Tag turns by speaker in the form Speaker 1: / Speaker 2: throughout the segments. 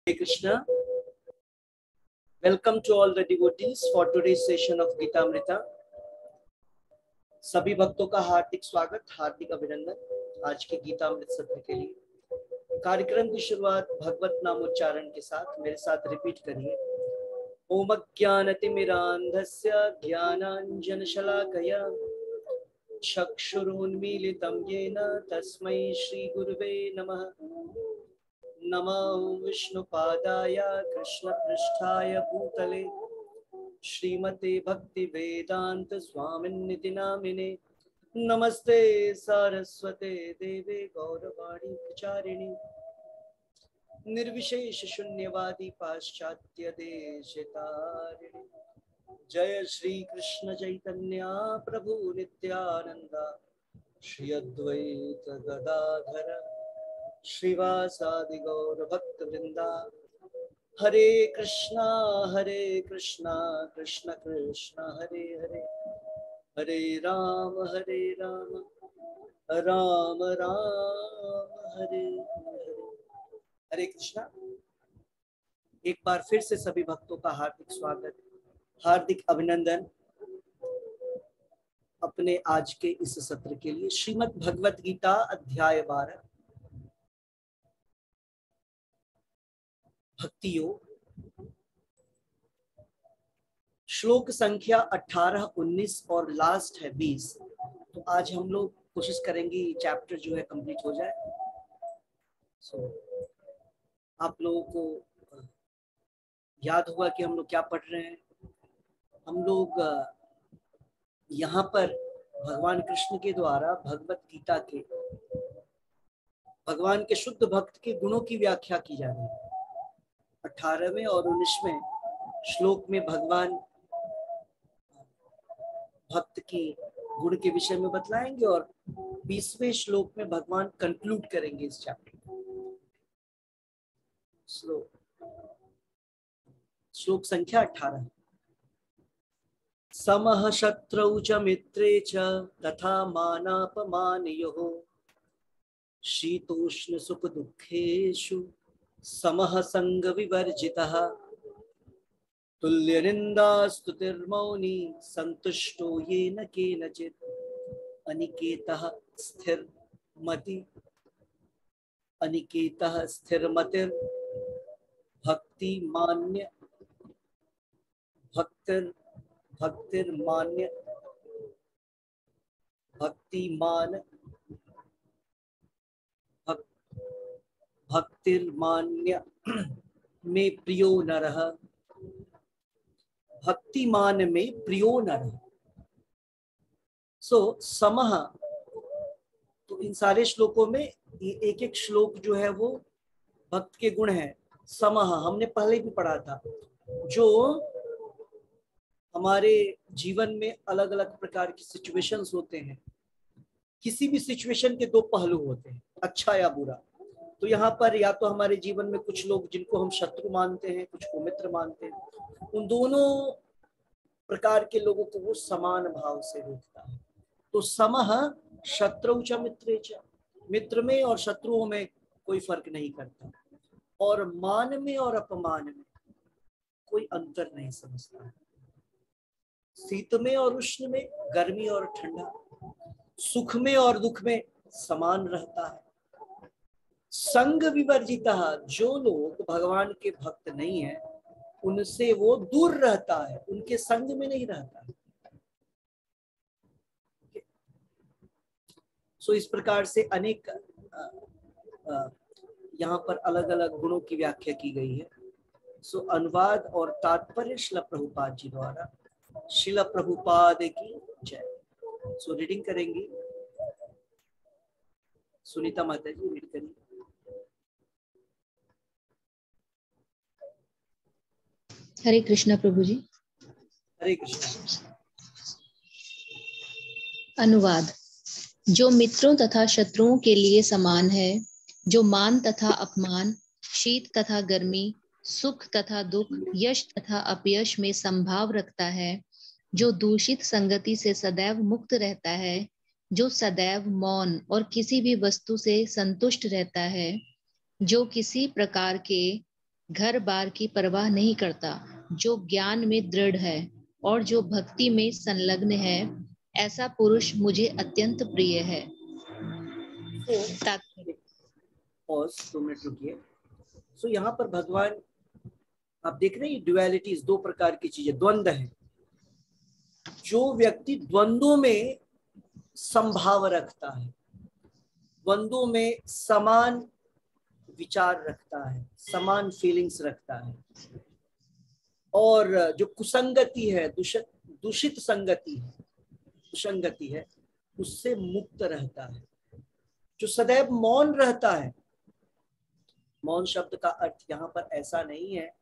Speaker 1: Hare Krishna. Welcome to all the devotees for today's session of Gita Amrita. सभी भक्तों का हार्दिक स्वागत, हार्दिक अभिनंदन आज के गीता अमृत सत्र के लिए। कार्यक्रम की शुरुआत भगवत नामोच्चारण के साथ मेरे साथ रिपीट करिए। ओम अज्ञानतिमिरान्धस्य ज्ञानाञ्जनशलाकया चक्षुरुन्मीलितं येन तस्मै श्रीगुरुवे नमः। नमो विष्णुपादाय कृष्णपृष्ठाय भूतले श्रीमते भक्ति वेदांत स्वामिन्निति नामिने। नमस्ते सारस्वते देवे गौरवाणी प्रचारिणी निर्विशेष शून्यवादी पाश्चात्य देशतारिणी। जय श्री कृष्ण चैतन्य प्रभु नित्यानंद श्री अद्वैत गदाधर श्रीवासादि गौर भक्त वृंदा। हरे कृष्णा कृष्ण कृष्ण हरे हरे, हरे राम राम राम हरे हरे। हरे कृष्णा। एक बार फिर से सभी भक्तों का हार्दिक स्वागत, हार्दिक अभिनंदन अपने आज के इस सत्र के लिए। श्रीमद् भगवत गीता अध्याय 12 भक्ति योग, श्लोक संख्या 18, 19 और लास्ट है 20। तो आज हम लोग कोशिश करेंगे ये चैप्टर जो है कंप्लीट हो जाए। आप लोगों को याद होगा कि हम लोग क्या पढ़ रहे हैं। हम लोग यहाँ पर भगवान कृष्ण के द्वारा भगवत गीता के भगवान के शुद्ध भक्त के गुणों की व्याख्या की जा रही है। 18वें और 19वें श्लोक में भगवान भक्त की गुण के विषय में बतलाएंगे और 20वें श्लोक में भगवान कंक्लूड करेंगे इस चैप्टर को। श्लोक संख्या 18। समः शत्रौ च मित्रे च तथा मानापमानयोः शीतोष्ण सुख दुःखेषु समः संग विवर्जितः तुल्य निंदा स्तुतिर्मौनी संतुष्टो येन केनचित् अनिकेतः स्थिरमतिर् भक्तिर्मान्य में प्रियो नरः। भक्तिमान में प्रियो नरः। समः, तो इन सारे श्लोकों में एक एक श्लोक जो है वो भक्त के गुण है। समः हमने पहले भी पढ़ा था, जो हमारे जीवन में अलग अलग प्रकार की सिचुएशंस होते हैं। किसी भी सिचुएशन के दो पहलू होते हैं, अच्छा या बुरा। तो यहाँ पर या तो हमारे जीवन में कुछ लोग जिनको हम शत्रु मानते हैं, कुछ को मित्र मानते हैं, उन दोनों प्रकार के लोगों को वो समान भाव से देखता है। तो समः शत्रु च मित्रे च, मित्र में और शत्रुओं में कोई फर्क नहीं करता, और मान में और अपमान में कोई अंतर नहीं समझता है। शीत में और उष्ण में, गर्मी और ठंडा, सुख में और दुख में समान रहता है। संग विवर्जितः, जो लोग भगवान के भक्त नहीं है उनसे वो दूर रहता है, उनके संग में नहीं रहता है। इस प्रकार से अनेक यहाँ पर अलग अलग गुणों की व्याख्या की गई है। अनुवाद और तात्पर्य श्रील प्रभुपाद जी द्वारा। श्रील प्रभुपाद की जय। रीडिंग करेंगी सुनीता माता जी, रीड करिए।
Speaker 2: हरे कृष्णा प्रभु जी।
Speaker 1: हरे कृष्णा।
Speaker 2: अनुवाद। जो मित्रों तथा शत्रुओं के लिए समान है, जो मान तथा अपमान, शीत तथा गर्मी, सुख तथा दुख, यश तथा अपयश में संभाव रखता है, जो दूषित संगति से सदैव मुक्त रहता है, जो सदैव मौन और किसी भी वस्तु से संतुष्ट रहता है, जो किसी प्रकार के घर बार की परवाह नहीं करता, जो ज्ञान में दृढ़ है और जो भक्ति में संलग्न है, ऐसा पुरुष मुझे अत्यंत प्रिय है।
Speaker 1: पॉज 2 मिनट रुकिए। सो यहाँ पर भगवान आप देख रहे हैं ड्युअलिटीज, दो प्रकार की चीजें, द्वंद्व है। जो व्यक्ति द्वंद्वों में संभाव रखता है, द्वंद्वों में समान विचार रखता है, समान फीलिंग्स रखता है, और जो कुसंगति है, दूषित संगति है, कुसंगति है, उससे मुक्त रहता है, जो सदैव मौन रहता है। मौन शब्द का अर्थ यहाँ पर ऐसा नहीं है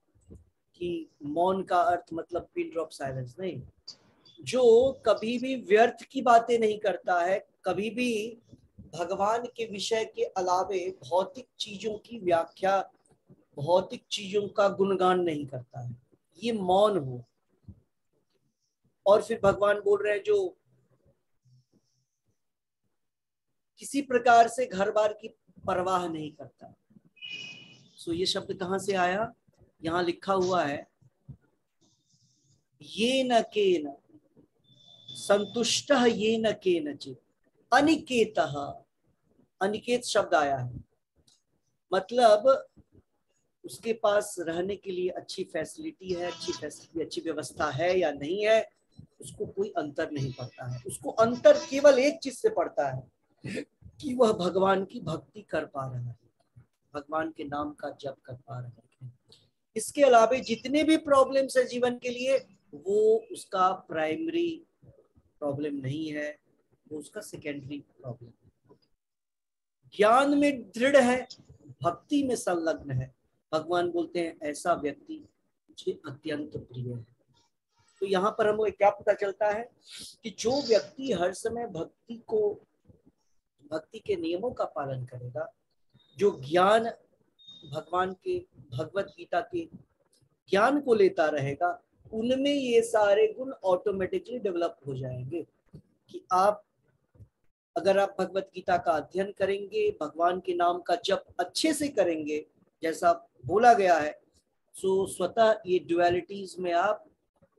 Speaker 1: कि मौन का अर्थ मतलब पिन ड्रॉप साइलेंस, नहीं। जो कभी भी व्यर्थ की बातें नहीं करता है, कभी भी भगवान के विषय के अलावे भौतिक चीजों की व्याख्या, भौतिक चीजों का गुणगान नहीं करता है, ये मौन हो। और फिर भगवान बोल रहे हैं जो किसी प्रकार से घर बार की परवाह नहीं करता। सो ये शब्द कहां से आया? यहां लिखा हुआ है, ये न केन संतुष्टः ये न केनचित् अनिकेतः। अनिकेत शब्द आया है, मतलब उसके पास रहने के लिए अच्छी फैसिलिटी है, अच्छी व्यवस्था है या नहीं है, उसको कोई अंतर नहीं पड़ता है। उसको अंतर केवल एक चीज से पड़ता है कि वह भगवान की भक्ति कर पा रहा है, भगवान के नाम का जप कर पा रहा है। इसके अलावा जितने भी प्रॉब्लम्स है जीवन के लिए, वो उसका प्राइमरी प्रॉब्लम नहीं है, वो उसका सेकेंडरी प्रॉब्लम है। ज्ञान में दृढ़ है, भक्ति में संलग्न है, भगवान बोलते हैं ऐसा व्यक्ति मुझे अत्यंत प्रिय है। तो यहाँ पर हमें क्या पता चलता है कि जो व्यक्ति हर समय भक्ति के नियमों का पालन करेगा, जो ज्ञान भगवान के भगवत गीता के ज्ञान को लेता रहेगा, उनमें ये सारे गुण ऑटोमेटिकली डेवलप हो जाएंगे। कि अगर आप भगवत गीता का अध्ययन करेंगे, भगवान के नाम का जप अच्छे से करेंगे जैसा बोला गया है, सो स्वतः ये ड्युअलिटीज में आप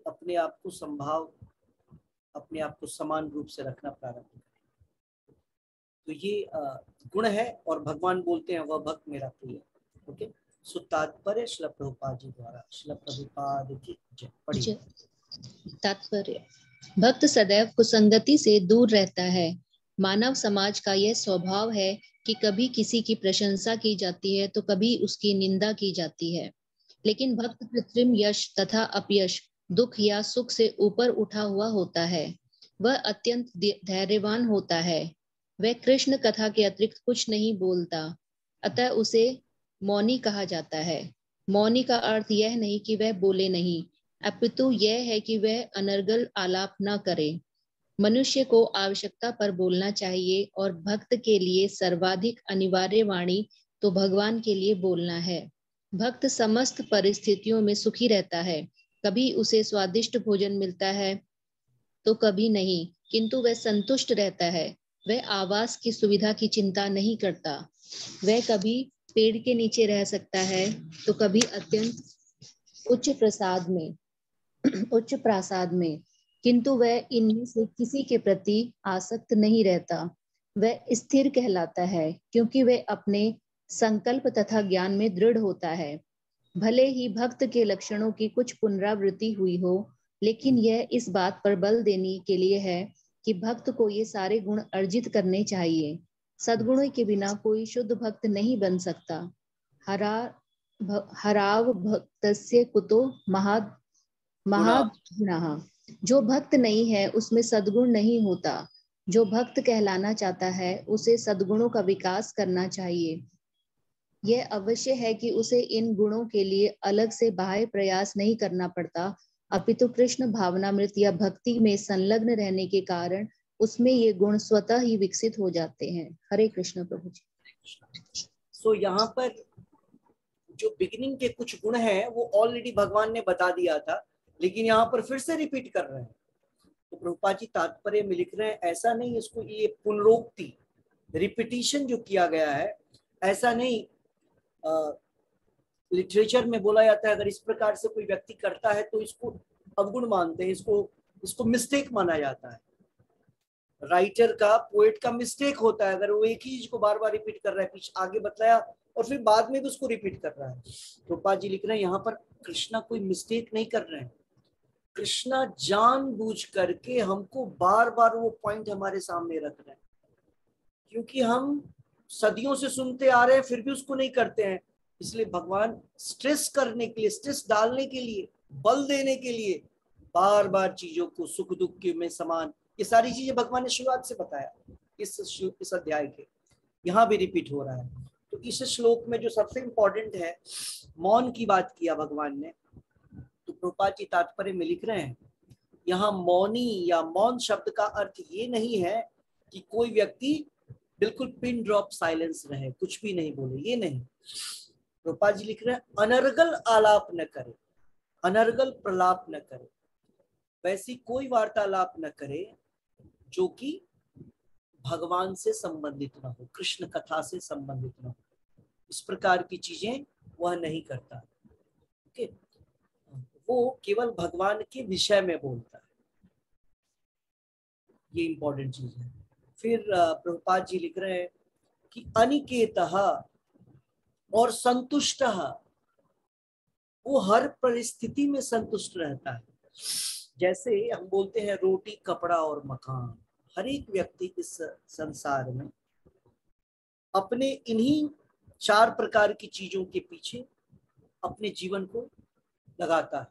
Speaker 1: अपने आप को समान रूप से रखना प्रारंभ करें। तो ये गुण है, और भगवान बोलते हैं वह भक्त मेरा प्रिय। ओके, सो तात्पर्य श्रील प्रभुपाद जी द्वारा। श्रील प्रभुपाद की जय। पढ़िए।
Speaker 2: तात्पर्य: भक्त सदैव कुसंगति से दूर रहता है। मानव समाज का यह स्वभाव है कि कभी किसी की प्रशंसा की जाती है तो कभी उसकी निंदा की जाती है। लेकिन भक्त कृत्रिम यश तथा अपयश, दुख या सुख से ऊपर उठा हुआ होता है। वह अत्यंत धैर्यवान होता है। वह कृष्ण कथा के अतिरिक्त कुछ नहीं बोलता, अतः उसे मौनी कहा जाता है। मौनी का अर्थ यह नहीं कि वह बोले नहीं, अपितु यह है कि वह अनर्गल आलाप न करे। मनुष्य को आवश्यकता पर बोलना चाहिए, और भक्त के लिए सर्वाधिक अनिवार्य वाणी तो भगवान के लिए बोलना है। भक्त समस्त परिस्थितियों में सुखी रहता है। कभी उसे स्वादिष्ट भोजन मिलता है तो कभी नहीं, किंतु वह संतुष्ट रहता है। वह आवास की सुविधा की चिंता नहीं करता। वह कभी पेड़ के नीचे रह सकता है तो कभी अत्यंत उच्च प्रासाद में, किंतु वह इनमें से किसी के प्रति आसक्त नहीं रहता। वह स्थिर कहलाता है क्योंकि वह अपने संकल्प तथा ज्ञान में दृढ़ होता है। भले ही भक्त के लक्षणों की कुछ पुनरावृत्ति हुई हो, लेकिन यह इस बात पर बल देने के लिए है कि भक्त को ये सारे गुण अर्जित करने चाहिए। सद्गुणों के बिना कोई शुद्ध भक्त नहीं बन सकता। हराव भक्तस्य कुतो महागुणः। जो भक्त नहीं है उसमें सद्गुण नहीं होता। जो भक्त कहलाना चाहता है उसे सद्गुणों का विकास करना चाहिए। यह अवश्य है कि उसे इन गुणों के लिए अलग से बाह्य प्रयास नहीं करना पड़ता, अपितु कृष्ण भावनामृत या भक्ति में संलग्न रहने के कारण उसमें ये गुण स्वतः ही विकसित हो जाते हैं। हरे कृष्ण प्रभु जी।
Speaker 1: सो यहाँ पर जो बिगिनिंग के कुछ गुण हैं वो ऑलरेडी भगवान ने बता दिया था, लेकिन यहाँ पर फिर से रिपीट कर रहे हैं। तो प्रभुपाद जी तात्पर्य में लिख रहे हैं, ऐसा नहीं इसको ये पुनरोक्ति रिपीटिशन जो किया गया है, ऐसा नहीं लिटरेचर में बोला जाता है अगर इस प्रकार से कोई व्यक्ति करता है तो इसको अवगुण मानते हैं, इसको मिस्टेक माना जाता है। राइटर का, पोएट का मिस्टेक होता है अगर वो एक ही चीज को बार बार रिपीट कर रहा है, पीछे आगे बतलाया और फिर बाद में भी उसको रिपीट कर रहा है। रूपा जी लिख रहे हैं यहाँ पर कृष्णा कोई मिस्टेक नहीं कर रहे हैं, कृष्णा जानबूझ करके हमको बार बार वो पॉइंट हमारे सामने रख रहे हैं, क्योंकि हम सदियों से सुनते आ रहे हैं फिर भी उसको नहीं करते हैं। इसलिए भगवान स्ट्रेस करने के लिए, स्ट्रेस डालने के लिए, बल देने के लिए बार बार चीजों को, सुख दुख के में समान, ये सारी चीजें भगवान ने शुरुआत से बताया इस अध्याय के, यहाँ भी रिपीट हो रहा है। तो इस श्लोक में जो सबसे इंपॉर्टेंट है, मौन की बात किया भगवान ने। तो प्रभुपाद जी तात्पर्य में लिख रहे हैं यहाँ मौनी या मौन शब्द का अर्थ ये नहीं है कि कोई व्यक्ति बिल्कुल पिन ड्रॉप साइलेंस रहे, कुछ भी नहीं बोले, ये नहीं। प्रभुपाद जी लिख रहे हैं अनर्गल आलाप न करे, अनर्गल प्रलाप न करे, वैसी कोई वार्तालाप न करे जो कि भगवान से संबंधित न हो, कृष्ण कथा से संबंधित न हो, इस प्रकार की चीजें वह नहीं करता। ओके, वो केवल भगवान के विषय में बोलता है, ये इंपॉर्टेंट चीज है। फिर प्रभुपाद जी लिख रहे हैं कि अनिकेतः और संतुष्टः, वो हर परिस्थिति में संतुष्ट रहता है। जैसे हम बोलते हैं रोटी कपड़ा और मकान, हर एक व्यक्ति इस संसार में अपने इन्हीं 4 प्रकार की चीजों के पीछे अपने जीवन को लगाता है।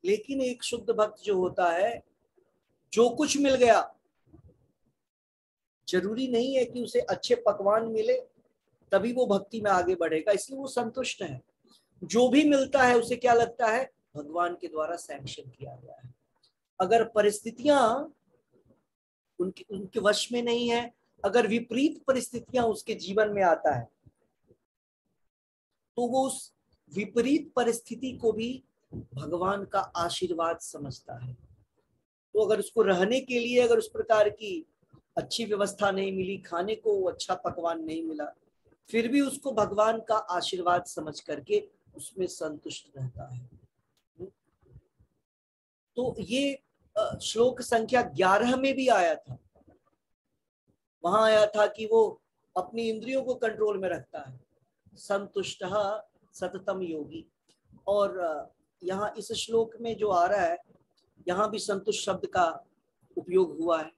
Speaker 1: लेकिन एक शुद्ध भक्त जो होता है, जो कुछ मिल गया, जरूरी नहीं है कि उसे अच्छे पकवान मिले तभी वो भक्ति में आगे बढ़ेगा, इसलिए वो संतुष्ट है। जो भी मिलता है उसे क्या लगता है, भगवान के द्वारा सैंक्शन किया गया है। अगर परिस्थितियां उनके वश में नहीं है, अगर विपरीत परिस्थितियां उसके जीवन में आता है, तो वो उस विपरीत परिस्थिति को भी भगवान का आशीर्वाद समझता है। तो अगर उसको रहने के लिए अगर उस प्रकार की अच्छी व्यवस्था नहीं मिली, खाने को अच्छा पकवान नहीं मिला, फिर भी उसको भगवान का आशीर्वाद समझ करके उसमें संतुष्ट रहता है। तो ये श्लोक संख्या 11 में भी आया था, वहां आया था कि वो अपनी इंद्रियों को कंट्रोल में रखता है, संतुष्टः सततम योगी। और यहाँ इस श्लोक में जो आ रहा है, यहाँ भी संतुष्ट शब्द का उपयोग हुआ है।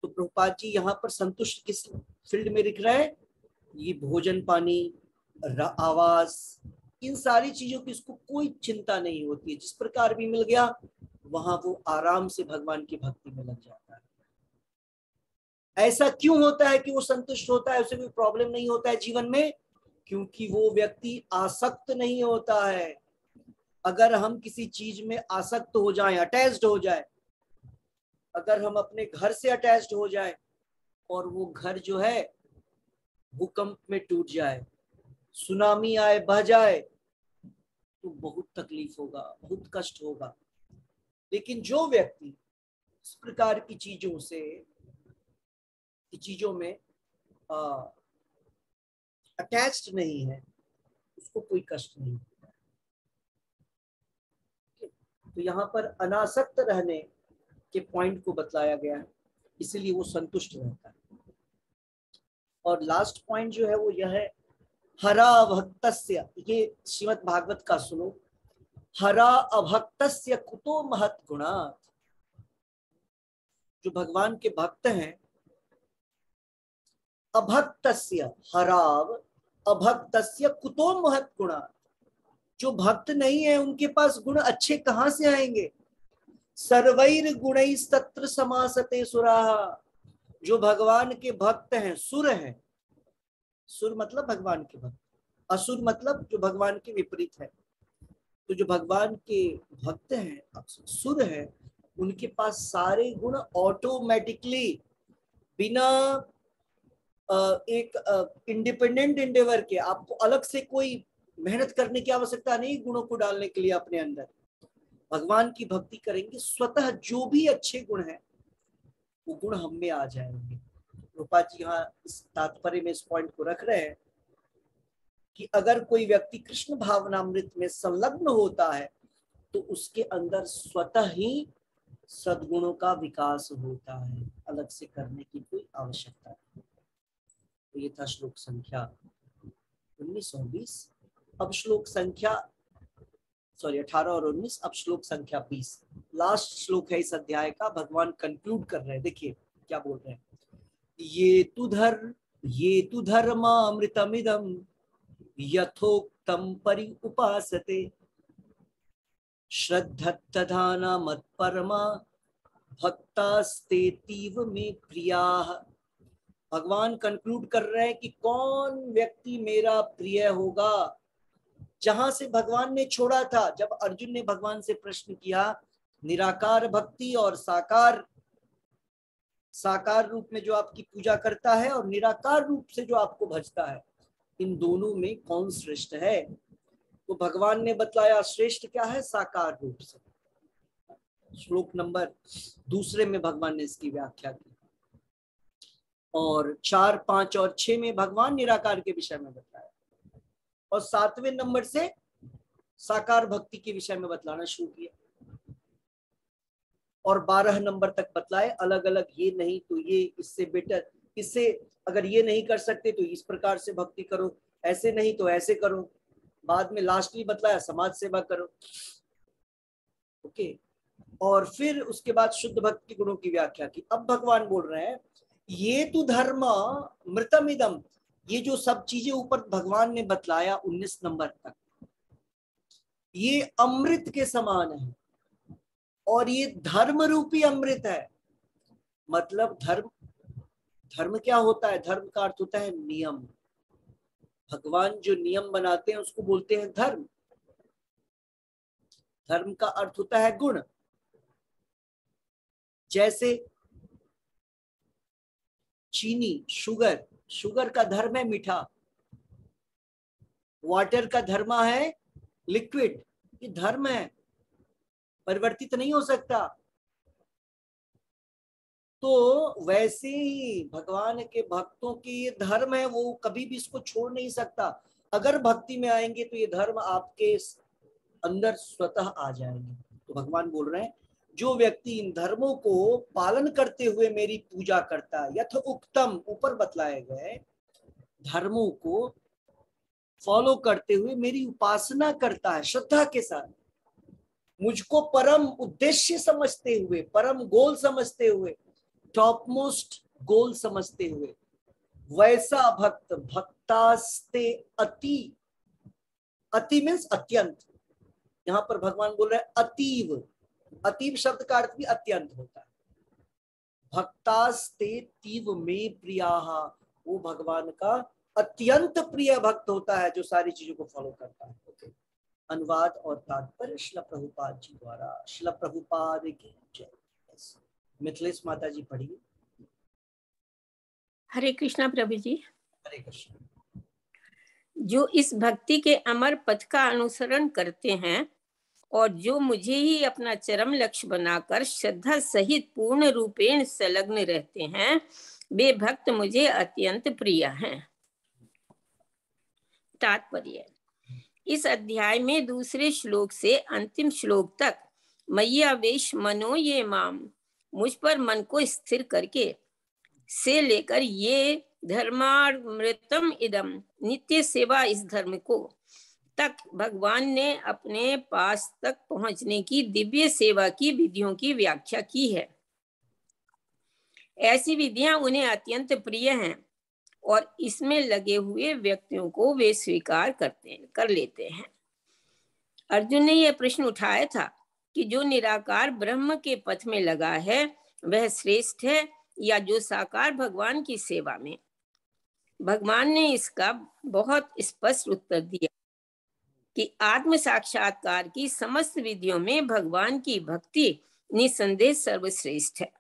Speaker 1: तो प्रभुपाद जी यहाँ पर संतुष्ट किस फील्ड में लिख रहे हैं, ये भोजन पानी आवास, इन सारी चीजों की इसको कोई चिंता नहीं होती है, जिस प्रकार भी मिल गया वहां वो आराम से भगवान की भक्ति में लग जाता है। ऐसा क्यों होता है कि वो संतुष्ट होता है, उसे कोई प्रॉब्लम नहीं होता है जीवन में? क्योंकि वो व्यक्ति आसक्त नहीं होता है। अगर हम किसी चीज में आसक्त हो जाएं, अटैच्ड हो जाए, अगर हम अपने घर से अटैच्ड हो जाए और वो घर जो है भूकंप में टूट जाए, सुनामी आए बह जाए, तो बहुत तकलीफ होगा, बहुत कष्ट होगा। लेकिन जो व्यक्ति इस प्रकार की चीजों में अटैच्ड नहीं है, उसको कोई कष्ट नहीं होता। तो यहाँ पर अनासक्त रहने के पॉइंट को बतलाया गया है, इसीलिए वो संतुष्ट रहता है। और लास्ट पॉइंट जो है वो यह है, हरा भक्तस्य, ये श्रीमद् भागवत का सुनो, हरा अभक्तस्य कुतो महत् गुणात्, जो भगवान के भक्त हैं, अभक्तस्य हराव अभक्तस्य कुतो महत् गुणात्, जो भक्त नहीं है उनके पास गुण अच्छे कहां से आएंगे? सर्वैर गुणैस्तत्र समासते सुराः, जो भगवान के भक्त हैं, सुर हैं, सुर मतलब भगवान के भक्त, असुर मतलब जो भगवान के विपरीत है। तो जो भगवान के भक्त हैं, सुर हैं, उनके पास सारे गुण ऑटोमेटिकली, बिना एक इंडिपेंडेंट इंडेवर के, आपको अलग से कोई मेहनत करने की आवश्यकता नहीं गुणों को डालने के लिए अपने अंदर। भगवान की भक्ति करेंगे, स्वतः जो भी अच्छे गुण हैं वो गुण हम में आ जाएंगे। रूपा जी यहाँ इस तात्पर्य में इस पॉइंट को रख रहे हैं कि अगर कोई व्यक्ति कृष्ण भावनामृत में संलग्न होता है तो उसके अंदर स्वतः ही सद्गुणों का विकास होता है, अलग से करने की कोई आवश्यकता नहीं। तो ये था श्लोक संख्या 19 और 20। अब श्लोक संख्या 18 और 19, अब श्लोक संख्या 20 लास्ट श्लोक है इस अध्याय का। भगवान कंक्लूड कर रहे हैं, देखिए क्या बोल रहे हैं। ये तु धर्मामृतमिदं यथोक्तं परि उपासते श्रद्धत्तधाना मत्परमा भक्तास्तेतीव मे प्रियाः। भगवान कंक्लूड कर रहे हैं कि कौन व्यक्ति मेरा प्रिय होगा। जहां से भगवान ने छोड़ा था, जब अर्जुन ने भगवान से प्रश्न किया निराकार भक्ति और साकार रूप में जो आपकी पूजा करता है और निराकार रूप से जो आपको भजता है, इन दोनों में कौन श्रेष्ठ है, तो भगवान ने बतलाया श्रेष्ठ क्या है, साकार रूप से। श्लोक नंबर 2 में भगवान ने इसकी व्याख्या की और 4, 5 और 6 में भगवान निराकार के विषय में बतलाया और 7वें नंबर से साकार भक्ति के विषय में बतलाना शुरू किया और 12 नंबर तक बतलाए अलग अलग, ये नहीं तो ये, इससे बेटर, इससे अगर ये नहीं कर सकते तो इस प्रकार से भक्ति करो, ऐसे नहीं तो ऐसे करो। बाद में लास्टली बतलाया समाज सेवा करो। ओके, और फिर उसके बाद शुद्ध भक्ति गुणों की व्याख्या की। अब भगवान बोल रहे हैं ये तु धर्म मृतमिदम, ये जो सब चीजें ऊपर भगवान ने बतलाया 19 नंबर तक, ये अमृत के समान है और ये धर्म रूपी अमृत है। मतलब धर्म क्या होता है, धर्म का अर्थ होता है नियम। भगवान जो नियम बनाते हैं उसको बोलते हैं धर्म। धर्म का अर्थ होता है गुण। जैसे चीनी, शुगर का धर्म है मीठा, वाटर का धर्म है लिक्विड, ये धर्म है, परिवर्तित नहीं हो सकता। तो वैसे ही भगवान के भक्तों के ये धर्म है, वो कभी भी इसको छोड़ नहीं सकता। अगर भक्ति में आएंगे तो ये धर्म आपके अंदर स्वतः आ जाएंगे। तो भगवान बोल रहे हैं जो व्यक्ति इन धर्मों को पालन करते हुए मेरी पूजा करता है, यथ उक्तम, ऊपर बतलाए गए धर्मों को फॉलो करते हुए मेरी उपासना करता है श्रद्धा के साथ, मुझको परम उद्देश्य समझते हुए, परम गोल समझते हुए, टॉप मोस्ट गोल समझते हुए, वैसा भक्त भक्तास्ते अति मीन्स अत्यंत। यहां पर भगवान बोल रहे हैं अतीव शब्द का अर्थ भी अत्यंत होता है। भक्तास्ते तीव में प्रियाः, वो भगवान का अत्यंत प्रिय भक्त होता है जो सारी चीजों को फॉलो करता है। ओके, अनुवाद और तात्पर्य श्रील प्रभुपाद जी द्वारा। श्रील प्रभुपाद की जय। मिथिलेश माता जी पढ़िए।
Speaker 3: हरे कृष्णा प्रभु जी।
Speaker 1: हरे कृष्ण।
Speaker 3: जो इस भक्ति के अमर पथ का अनुसरण करते हैं और जो मुझे ही अपना चरम लक्ष्य बनाकर श्रद्धा सहित पूर्ण रूपेण संलग्न रहते हैं, वे भक्त मुझे अत्यंत प्रिय हैं। तात्पर्य, इस अध्याय में दूसरे श्लोक से अंतिम श्लोक तक मय्यावेश मनो ये माम, मुझ पर मन को स्थिर करके, से लेकर ये धर्मामृतम इदम, नित्य सेवा इस धर्म को, तक भगवान ने अपने पास तक पहुंचने की दिव्य सेवा की विधियों की व्याख्या की है। ऐसी विधियां उन्हें अत्यंत प्रिय हैं और इसमें लगे हुए व्यक्तियों को वे स्वीकार कर लेते हैं। अर्जुन ने यह प्रश्न उठाया था कि जो निराकार ब्रह्म के पथ में लगा है वह श्रेष्ठ है या जो साकार भगवान की सेवा में। भगवान ने इसका बहुत स्पष्ट उत्तर दिया कि आत्म साक्षात्कार की समस्त विधियों में भगवान की भक्ति निसंदेह सर्वश्रेष्ठ है।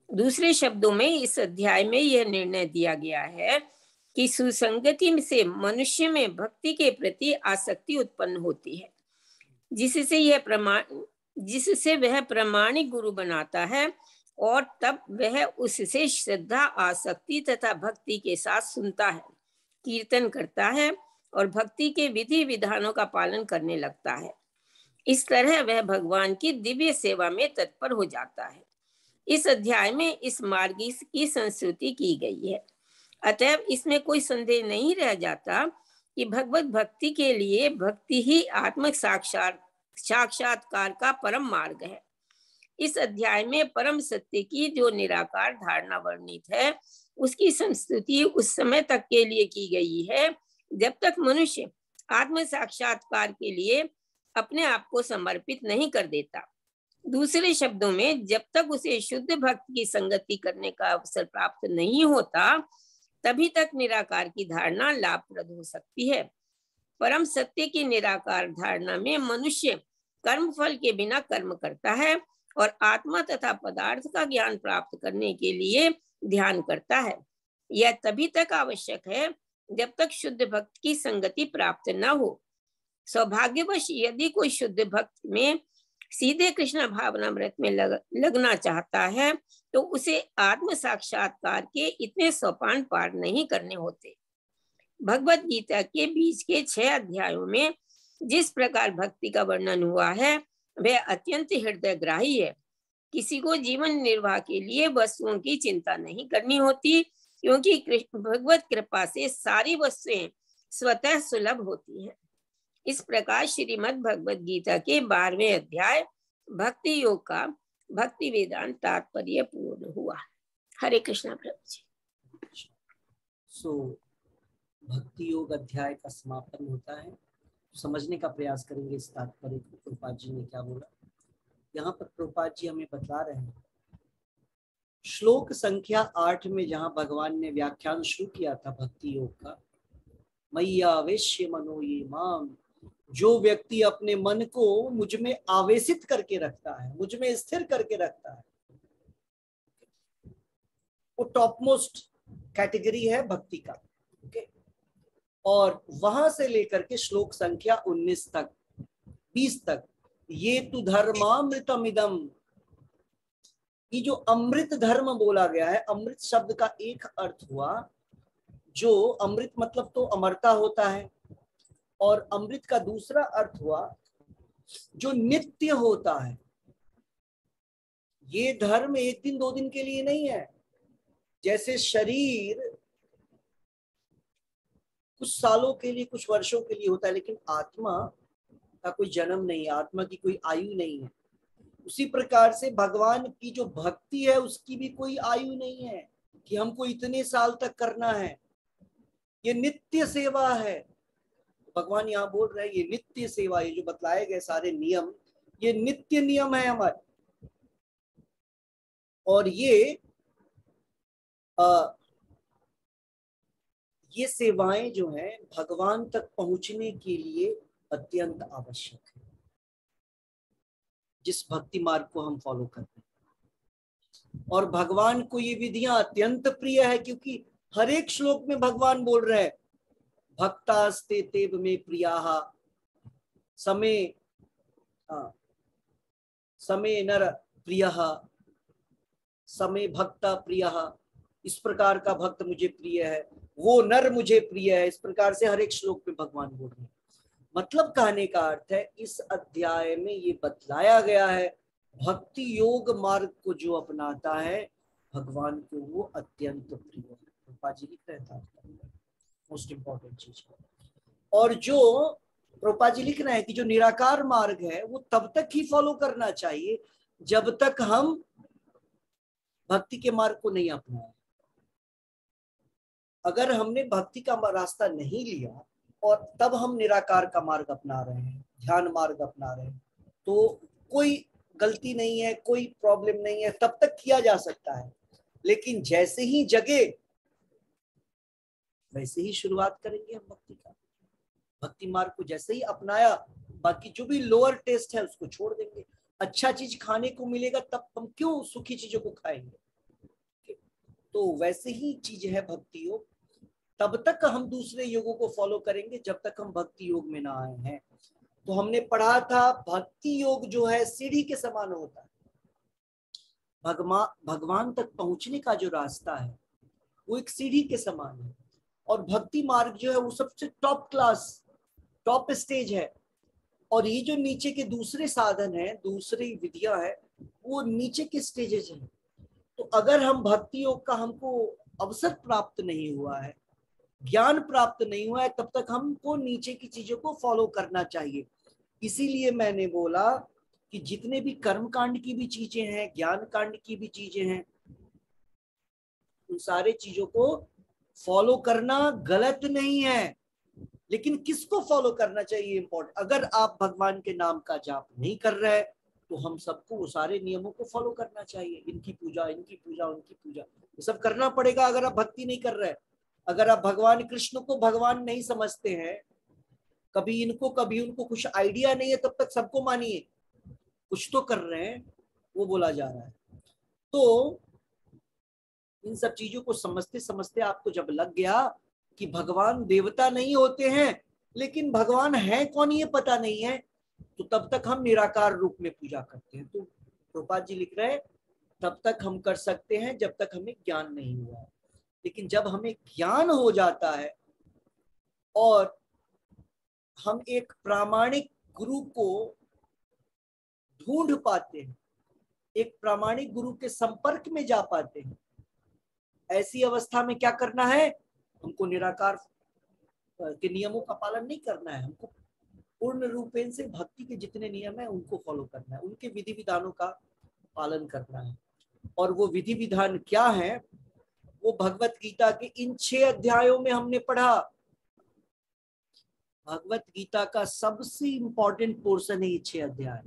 Speaker 3: दूसरे शब्दों में इस अध्याय में यह निर्णय दिया गया है कि सुसंगति से मनुष्य में भक्ति के प्रति आसक्ति उत्पन्न होती है, जिससे वह प्रामाणिक गुरु बनाता है और तब वह उससे श्रद्धा, आसक्ति तथा भक्ति के साथ सुनता है, कीर्तन करता है और भक्ति के विधि विधानों का पालन करने लगता है। इस तरह वह भगवान की दिव्य सेवा में तत्पर हो जाता है। इस अध्याय में इस मार्ग की संस्तुति की गई है। अतएव इसमें कोई संदेह नहीं रह जाता कि भगवत भक्ति के लिए भक्ति ही आत्म साक्षात्कार का परम मार्ग है। इस अध्याय में परम सत्य की जो निराकार धारणा वर्णित है, उसकी संस्तुति उस समय तक के लिए की गई है जब तक मनुष्य आत्म साक्षात्कार के लिए अपने आप को समर्पित नहीं कर देता। दूसरे शब्दों में, जब तक उसे शुद्ध भक्त की संगति करने का अवसर प्राप्त नहीं होता, तभी तक निराकार की धारणा लाभप्रद हो सकती है। परम सत्य की निराकार धारणा में मनुष्य कर्म फल के बिना कर्म करता है और आत्मा तथा पदार्थ का ज्ञान प्राप्त करने के लिए ध्यान करता है। यह तभी तक आवश्यक है जब तक शुद्ध भक्त की संगति प्राप्त न हो। सौभाग्यवश यदि कोई शुद्ध भक्त में सीधे कृष्ण भावनामृत में लगना चाहता है, तो उसे आत्म साक्षात्कार के इतने सोपान पार नहीं करने होते। भगवत गीता के बीच के 6 अध्यायों में जिस प्रकार भक्ति का वर्णन हुआ है, वह अत्यंत हृदयग्राही है। किसी को जीवन निर्वाह के लिए वस्तुओं की चिंता नहीं करनी होती, क्योंकि भगवत कृपा से सारी वस्तुएं स्वतः सुलभ होती हैं। इस प्रकार श्रीमद् भगवद गीता के 12वें अध्याय भक्ति योग का भक्ति वेदांत तात्पर्य पूर्ण हुआ। हरे कृष्णा प्रभु जी।
Speaker 1: भक्ति योग अध्याय का समापन होता है। समझने का प्रयास करेंगे इस तात्पर्य को, प्रभुपाद जी ने क्या बोला। यहाँ पर प्रभुपाद जी हमें बता रहे हैं, श्लोक संख्या 8 में जहाँ भगवान ने व्याख्यान शुरू किया था भक्ति योग का, मय्यावेश्य मनो ये माम, जो व्यक्ति अपने मन को मुझ में आवेशित करके रखता है, मुझ में स्थिर करके रखता है, वो टॉप मोस्ट कैटेगरी है भक्ति का। ओके, और वहां से लेकर के श्लोक संख्या 19 तक 20 तक, ये तु धर्मामृतमिदम, ये जो अमृत धर्म बोला गया है, अमृत शब्द का एक अर्थ हुआ, जो अमृत मतलब तो अमरता होता है, और अमृत का दूसरा अर्थ हुआ जो नित्य होता है। ये धर्म 1 दिन 2 दिन के लिए नहीं है। जैसे शरीर कुछ सालों के लिए, कुछ वर्षों के लिए होता है, लेकिन आत्मा का कोई जन्म नहीं है, आत्मा की कोई आयु नहीं है। उसी प्रकार से भगवान की जो भक्ति है, उसकी भी कोई आयु नहीं है कि हमको इतने साल तक करना है। ये नित्य सेवा है। भगवान यहाँ बोल रहे हैं ये नित्य सेवा, ये जो बतलाए गए सारे नियम, ये नित्य नियम है हमारे। और ये सेवाएं जो हैं भगवान तक पहुंचने के लिए अत्यंत आवश्यक है, जिस भक्ति मार्ग को हम फॉलो करते हैं। और भगवान को ये विधियां अत्यंत प्रिय है, क्योंकि हर एक श्लोक में भगवान बोल रहे हैं भक्तास्ते तेव में प्रियाः समे नर प्रियः समे भक्ता प्रियः। इस प्रकार का भक्त मुझे प्रिय है, वो नर मुझे प्रिय है। इस प्रकार से हर एक श्लोक में भगवान बोल रहे हैं। मतलब कहने का अर्थ है, इस अध्याय में ये बतलाया गया है भक्ति योग मार्ग को जो अपनाता है भगवान को वो अत्यंत प्रिय है। प्रभुपाद जी लिख रहे हैं मोस्ट इंपॉर्टेंट चीज। और जो प्रभुपाद जी लिख रहे हैं कि जो निराकार मार्ग है वो तब तक ही फॉलो करना चाहिए जब तक हम भक्ति के मार्ग को नहीं अपनाए। अगर हमने भक्ति का रास्ता नहीं लिया और तब हम निराकार का मार्ग अपना रहे हैं, ध्यान मार्ग अपना रहे हैं, तो कोई गलती नहीं है, कोई प्रॉब्लम नहीं है, तब तक किया जा सकता है। लेकिन जैसे ही जगे वैसे ही शुरुआत करेंगे हम भक्ति का। भक्ति मार्ग को जैसे ही अपनाया, बाकी जो भी लोअर टेस्ट है उसको छोड़ देंगे। अच्छा चीज खाने को मिलेगा तब हम क्यों सूखी चीजों को खाएंगे। तो वैसे ही चीज है भक्ति योग। तब तक हम दूसरे योगों को फॉलो करेंगे जब तक हम भक्ति योग में ना आए हैं। तो हमने पढ़ा था भक्ति योग जो है सीढ़ी के समान होता है। भगवान तक पहुंचने का जो रास्ता है वो एक सीढ़ी के समान है, और भक्ति मार्ग जो है वो सबसे टॉप क्लास, टॉप स्टेज है। और ये जो नीचे के दूसरे साधन है, दूसरी विधियां है, वो नीचे के स्टेजेस हैं। तो अगर हम भक्ति योग का हमको अवसर प्राप्त नहीं हुआ है, ज्ञान प्राप्त नहीं हुआ है, तब तक हमको नीचे की चीजों को फॉलो करना चाहिए। इसीलिए मैंने बोला कि जितने भी कर्म कांड की भी चीजें हैं, ज्ञान कांड की भी चीजें हैं, उन सारे चीजों को फॉलो करना गलत नहीं है, लेकिन किसको फॉलो करना चाहिए इंपॉर्टेंट। अगर आप भगवान के नाम का जाप नहीं कर रहे तो हम सबको वो सारे नियमों को फॉलो करना चाहिए। इनकी पूजा, इनकी पूजा, उनकी पूजा, ये सब करना पड़ेगा अगर आप भक्ति नहीं कर रहे। अगर आप भगवान कृष्ण को भगवान नहीं समझते हैं, कभी इनको कभी उनको कुछ आइडिया नहीं है, तब तक सबको मानिए, कुछ तो कर रहे हैं, वो बोला जा रहा है। तो इन सब चीजों को समझते समझते आपको जब लग गया कि भगवान देवता नहीं होते हैं, लेकिन भगवान है कौन ये पता नहीं है, तो तब तक हम निराकार रूप में पूजा करते हैं। तो प्रभुपाद जी लिख रहे हैं तब तक हम कर सकते हैं जब तक हमें ज्ञान नहीं हुआ। लेकिन जब हमें ज्ञान हो जाता है और हम एक प्रामाणिक गुरु को ढूंढ पाते हैं, एक प्रामाणिक गुरु के संपर्क में जा पाते हैं, ऐसी अवस्था में क्या करना है, हमको निराकार के नियमों का पालन नहीं करना है, हमको पूर्ण रूपेण से भक्ति के जितने नियम है उनको फॉलो करना है, उनके विधि विधानों का पालन करना है। और वो विधि विधान क्या है, वो भगवत गीता के इन 6 अध्यायों में हमने पढ़ा। भगवत गीता का सबसे इंपॉर्टेंट पोर्शन है ये 6 अध्याय,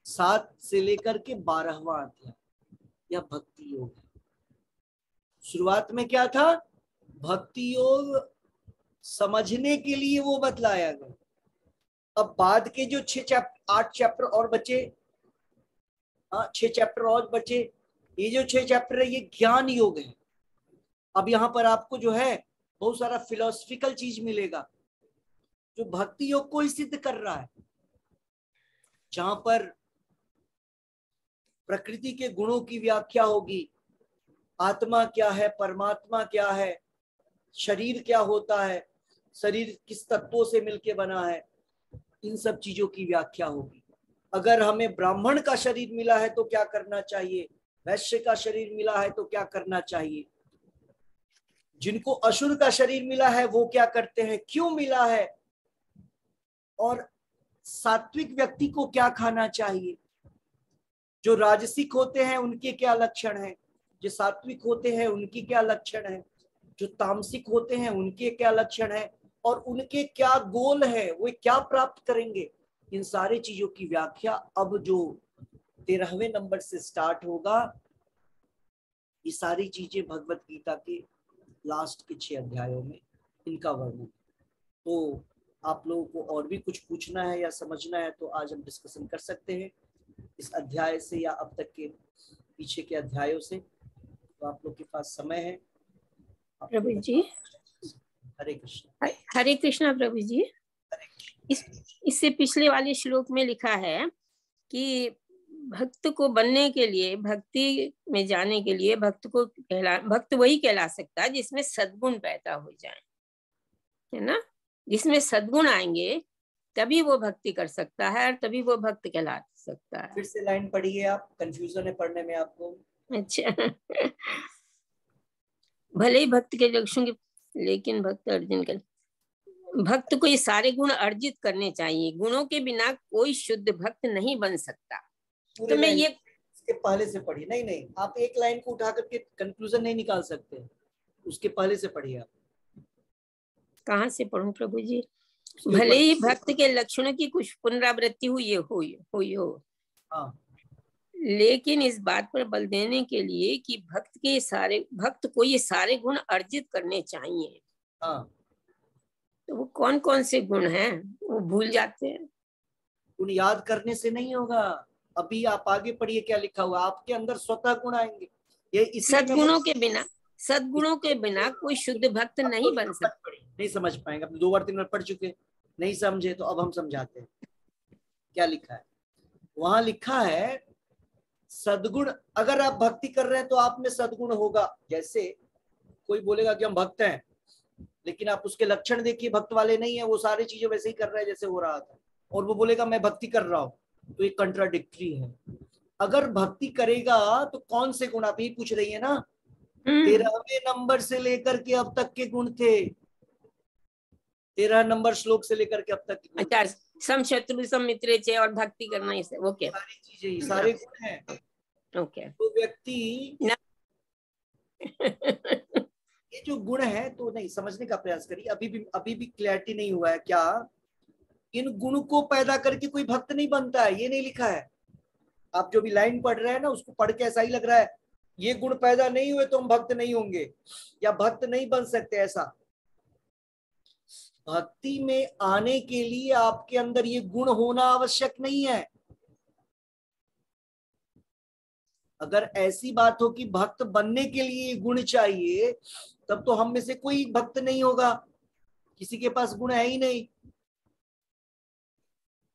Speaker 1: 7 से लेकर के 12वां अध्याय, यह भक्ति योग है। शुरुआत में क्या था, भक्ति योग समझने के लिए वो बतलाया गया। अब बाद के जो 8 चैप्टर और बचे, 6 चैप्टर और बचे, ये जो 6 चैप्टर है ये ज्ञान योग है। अब यहाँ पर आपको जो है बहुत सारा फिलोसफिकल चीज मिलेगा जो भक्ति योग को ही सिद्ध कर रहा है, जहां पर प्रकृति के गुणों की व्याख्या होगी, आत्मा क्या है, परमात्मा क्या है, शरीर क्या होता है, शरीर किस तत्वों से मिलके बना है, इन सब चीजों की व्याख्या होगी। अगर हमें ब्राह्मण का शरीर मिला है तो क्या करना चाहिए, वैश्य का शरीर मिला है तो क्या करना चाहिए, जिनको असुर का शरीर मिला है वो क्या करते हैं, क्यों मिला है, और सात्विक व्यक्ति को क्या खाना चाहिए, जो राजसिक होते हैं उनके क्या लक्षण हैं, जो सात्विक होते हैं उनकी क्या लक्षण है, जो तामसिक होते हैं उनके क्या लक्षण है, और उनके क्या गोल है, वो क्या प्राप्त करेंगे। इन सारी चीजों की व्याख्या अब जो 13वें नंबर से स्टार्ट होगा, ये सारी चीजें भगवत गीता के लास्ट के 6 अध्यायों में इनका वर्णन। तो आप लोगों को और भी कुछ पूछना है या समझना है तो आज हम डिस्कशन कर सकते हैं इस अध्याय से या अब तक के पीछे के अध्यायों से, तो आप लोग के पास समय है।
Speaker 3: प्रभु जी
Speaker 1: हरे कृष्ण।
Speaker 3: हरे कृष्णा प्रभु जी। इससे पिछले वाले श्लोक में लिखा है कि भक्त को बनने के लिए, भक्ति में जाने के लिए भक्त वही कहला सकता है जिसमें सद्गुण पैदा हो जाए, है ना। जिसमें सद्गुण आएंगे तभी वो भक्ति कर सकता है और तभी वो भक्त कहला सकता है।
Speaker 1: फिर से लाइन पढ़िए आप, कंफ्यूजन है पढ़ने में आपको।
Speaker 3: अच्छा भले ही भक्त के लक्षण के, लेकिन भक्त अर्जुन के भक्त को ये सारे गुण अर्जित करने चाहिए, गुणों के बिना कोई शुद्ध भक्त नहीं बन सकता। तो मैं ये
Speaker 1: इसके पहले से पढ़िए, नहीं आप एक लाइन को उठा करके कंक्लूजन नहीं निकाल सकते, उसके पहले से पढ़िए आप।
Speaker 3: कहाँ से पढ़ूं प्रभु जी, भले ही भक्त के लक्षणों की कुछ पुनरावृत्ति हुई हो
Speaker 1: हाँ,
Speaker 3: लेकिन इस बात पर बल देने के लिए कि भक्त को ये सारे गुण अर्जित करने चाहिए।
Speaker 1: हाँ,
Speaker 3: तो वो कौन कौन से गुण हैं वो भूल जाते हैं।
Speaker 1: गुण याद करने से नहीं होगा, अभी आप आगे पढ़िए क्या लिखा हुआ, आपके अंदर स्वतः गुण आएंगे। ये सद्गुणों के बिना कोई शुद्ध भक्त नहीं बन सकता। नहीं समझ पाएंगे, अपने 2 बार 3 बार पढ़ चुके, नहीं समझे तो अब हम समझाते हैं क्या लिखा है। वहां लिखा है सद्गुण, अगर आप भक्ति कर रहे हैं तो आप में सद्गुण होगा। जैसे कोई बोलेगा कि हम भक्त हैं लेकिन आप उसके लक्षण देखिए भक्त वाले नहीं है, वो सारी चीजें वैसे ही कर रहा है जैसे हो रहा था, और वो बोलेगा मैं भक्ति कर रहा हूं, तो ये कंट्राडिक्टरी है। अगर भक्ति करेगा तो कौन से गुण, आप ही पूछ रही है ना, 13वें नंबर से लेकर के अब तक के गुण थे, 13 नंबर श्लोक से लेकर के अब तक।
Speaker 3: अच्छा, सम शत्रु सम मित्र चे और भक्ति करना, इसे ओके,
Speaker 1: सारी चीजें सारे गुण हैं।
Speaker 3: ओके।
Speaker 1: तो व्यक्ति ये जो गुण है, तो नहीं समझने का प्रयास करिए, अभी भी क्लैरिटी नहीं हुआ है क्या? इन गुण को पैदा करके कोई भक्त नहीं बनता है, ये नहीं लिखा है। आप जो भी लाइन पढ़ रहे हैं ना, उसको पढ़ के ऐसा ही लग रहा है ये गुण पैदा नहीं हुए तो हम भक्त नहीं होंगे या भक्त नहीं बन सकते, ऐसा। भक्ति में आने के लिए आपके अंदर ये गुण होना आवश्यक नहीं है। अगर ऐसी बात हो कि भक्त बनने के लिए गुण चाहिए, तब तो हम में से कोई भक्त नहीं होगा, किसी के पास गुण है ही नहीं।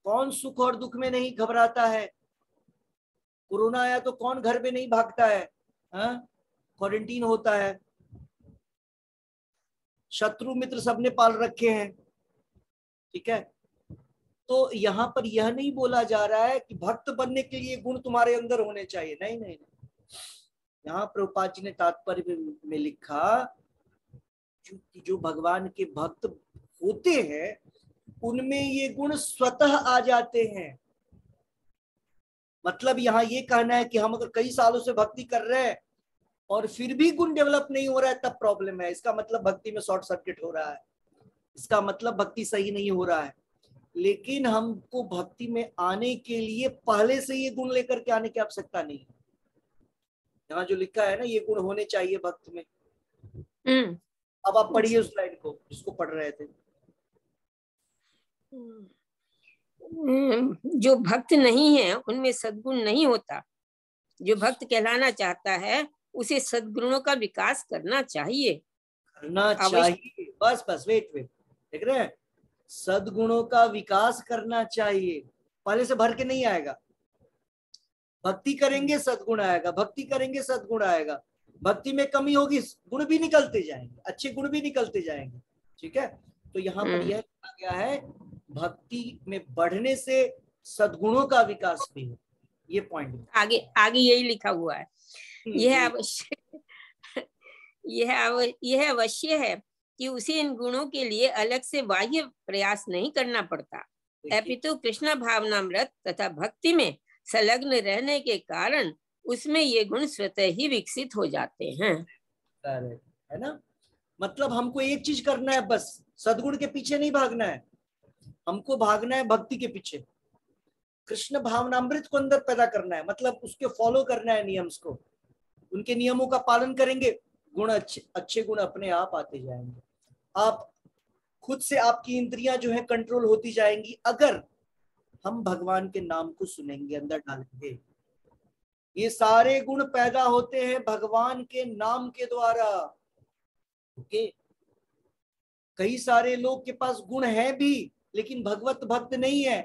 Speaker 1: कौन सुख और दुख में नहीं घबराता है? कोरोना आया तो कौन घर पे नहीं भागता है? क्वारंटीन होता है, शत्रु मित्र सबने पाल रखे हैं, ठीक है। तो यहाँ पर यह नहीं बोला जा रहा है कि भक्त बनने के लिए गुण तुम्हारे अंदर होने चाहिए, नहीं नहीं, नहीं। यहाँ प्रभुपाद जी ने तात्पर्य में लिखा जो भगवान के भक्त होते हैं उनमें ये गुण स्वतः आ जाते हैं। मतलब यहाँ ये कहना है कि हम अगर कई सालों से भक्ति कर रहे हैं और फिर भी गुण डेवलप नहीं हो रहा है, तब प्रॉब्लम है। इसका मतलब भक्ति में शॉर्ट सर्किट हो रहा है, इसका मतलब भक्ति सही नहीं हो रहा है। लेकिन हमको भक्ति में आने के लिए पहले से ये गुण लेकर के आने की आवश्यकता नहीं है। यहाँ जो लिखा है ना, ये गुण होने चाहिए भक्त में। अब आप पढ़िए उस लाइन को जिसको पढ़ रहे थे।
Speaker 3: जो भक्त नहीं है उनमें सद्गुण नहीं होता। जो भक्त कहलाना चाहता है उसे सद्गुणों का विकास करना चाहिए,
Speaker 1: बस वेट देख रहे हैं, सद्गुणों का विकास करना चाहिए। पहले से भर के नहीं आएगा। भक्ति करेंगे सद्गुण आएगा, भक्ति करेंगे सद्गुण आएगा। भक्ति में कमी होगी, गुण भी निकलते जाएंगे, अच्छे गुण भी निकलते जाएंगे, ठीक है। तो यहाँ पर यह कहा गया है भक्ति में बढ़ने से सद्गुणों का विकास भी है, ये पॉइंट
Speaker 3: आगे यही लिखा हुआ है। यह अवश्य है कि उसे इन गुणों के लिए अलग से बाह्य प्रयास नहीं करना पड़ता, अपितु कृष्ण भावनामृत तथा भक्ति में संलग्न रहने के कारण उसमें ये गुण स्वतः ही विकसित हो जाते हैं,
Speaker 1: है ना। मतलब हमको एक चीज करना है, बस सद्गुण के पीछे नहीं भागना है, हमको भागना है भक्ति के पीछे। कृष्ण भावनामृत को अंदर पैदा करना है, मतलब उसके फॉलो करना है नियम्स को, उनके नियमों का पालन करेंगे, गुण अच्छे गुण अपने आप आते जाएंगे। आप खुद से, आपकी इंद्रियां जो है कंट्रोल होती जाएंगी अगर हम भगवान के नाम को सुनेंगे, अंदर डालेंगे। ये सारे गुण पैदा होते हैं भगवान के नाम के द्वारा, ओके। कई सारे लोग के पास गुण है भी लेकिन भगवत भक्त नहीं है,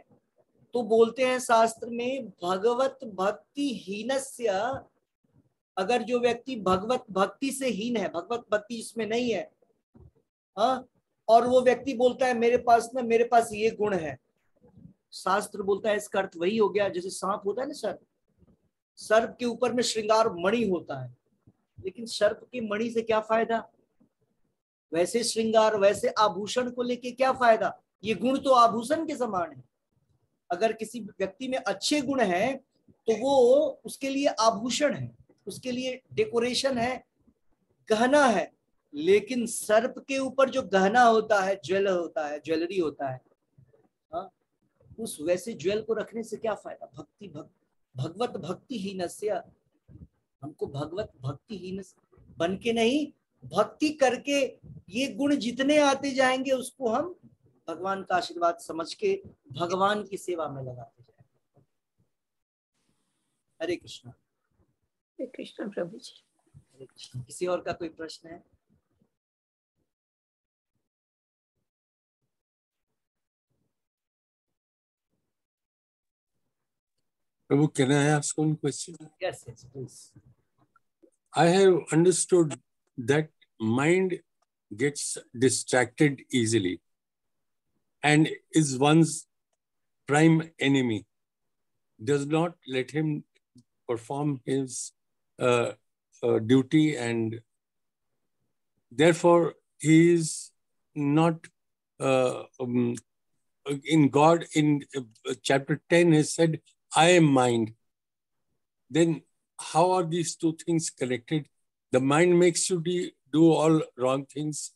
Speaker 1: तो बोलते हैं शास्त्र में भगवत भक्ति हीनस्य। अगर जो व्यक्ति भगवत भक्ति से हीन है, भगवत भक्ति इसमें नहीं है, और वो व्यक्ति बोलता है मेरे पास ये गुण है, शास्त्र बोलता है इसका अर्थ वही हो गया जैसे सांप होता है ना, सर्प के ऊपर में श्रृंगार मणि होता है, लेकिन सर्प की मणि से क्या फायदा? वैसे श्रृंगार, वैसे आभूषण को लेके क्या फायदा? ये गुण तो आभूषण के समान है। अगर किसी व्यक्ति में अच्छे गुण हैं तो वो उसके लिए आभूषण है, उसके लिए डेकोरेशन है, गहना है। लेकिन सर्प के ऊपर जो गहना होता है, ज्वेलरी होता है, उस वैसे ज्वेल को रखने से क्या फायदा? भगवत भक्तिहीन से, हमको भगवत भक्तिहीन बन के नहीं, भक्ति करके ये गुण जितने आते जाएंगे उसको हम भगवान का आशीर्वाद समझ के भगवान की सेवा में लगाते जाएंगे। हरे कृष्णा।
Speaker 3: हरे कृष्णा प्रभु जी।
Speaker 1: हरे कृष्णा। किसी और का कोई प्रश्न है?
Speaker 4: Prabhu, can I ask one question?
Speaker 1: Yes, please.
Speaker 4: I have understood that mind gets distracted easily and is one's prime enemy, does not let him perform his duty, and therefore he is not in God. In chapter 10 he said, I am mind. Then how are these two things connected? The mind makes you do all wrong things,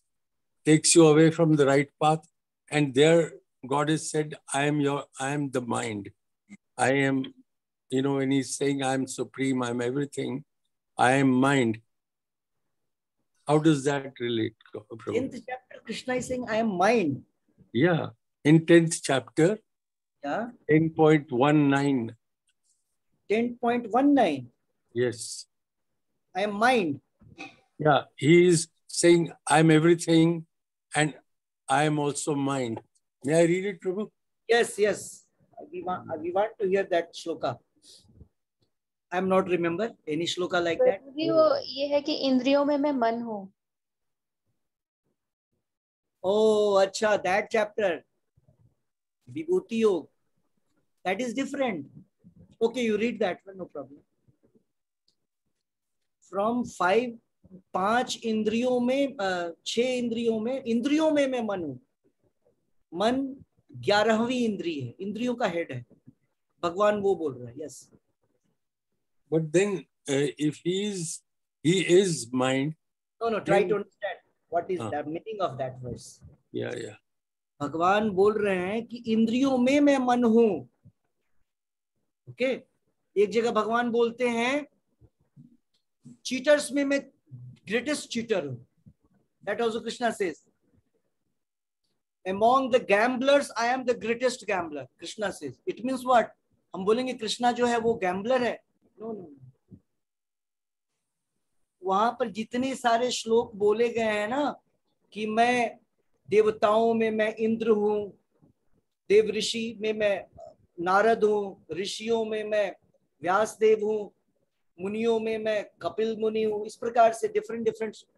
Speaker 4: takes you away from the right path, and there God has said, I am the mind. I am, when he's saying I am supreme, I am everything, I am mind. How does that relate, Prabhu?
Speaker 1: 10th chapter, Krishna is saying, I am mind.
Speaker 4: Yeah, in 10th chapter,
Speaker 1: Yeah.
Speaker 4: 10.19.
Speaker 1: 10.19.
Speaker 4: Yes.
Speaker 1: I am mind.
Speaker 4: Yeah, he is saying, I am everything and I am also mind. May I read it, Prabhu?
Speaker 1: Yes, yes. We want to hear that shloka. I am not remember any shloka like that.
Speaker 2: वो ये है कि इंद्रियों में मैं मन हूँ.
Speaker 1: Oh, acha, that chapter. Vibhuti Yoga. That is different. Okay, you read that one, no problem. From 5 इंद्रियों में 6 इंद्रियों में मैं मन हूं. मन 11वीं इंद्रिय है, इंद्रियों का हेड है. भगवान वो बोल रहा है. Yes.
Speaker 4: But then if he is mind.
Speaker 1: No, try to understand what is the meaning of that verse.
Speaker 4: Yeah.
Speaker 1: भगवान बोल रहे हैं कि इंद्रियों में मैं मन हूं. ओके. एक जगह भगवान बोलते हैं चीटर्स में मैं ग्रेटेस्ट चीटर हूं. That also Krishna says. Among the gamblers, I am the greatest gambler. Krishna says. It means what? हम बोलेंगे कृष्णा जो है वो गैम्बलर है. No. वहां पर जितने सारे श्लोक बोले गए हैं ना कि मैं देवताओं में मैं इंद्र हूं, देव ऋषि में मैं नारद हूं, ऋषियों में मैं व्यासदेव हूं, मुनियों में मैं कपिल मुनि हूं. इस प्रकार से डिफरेंट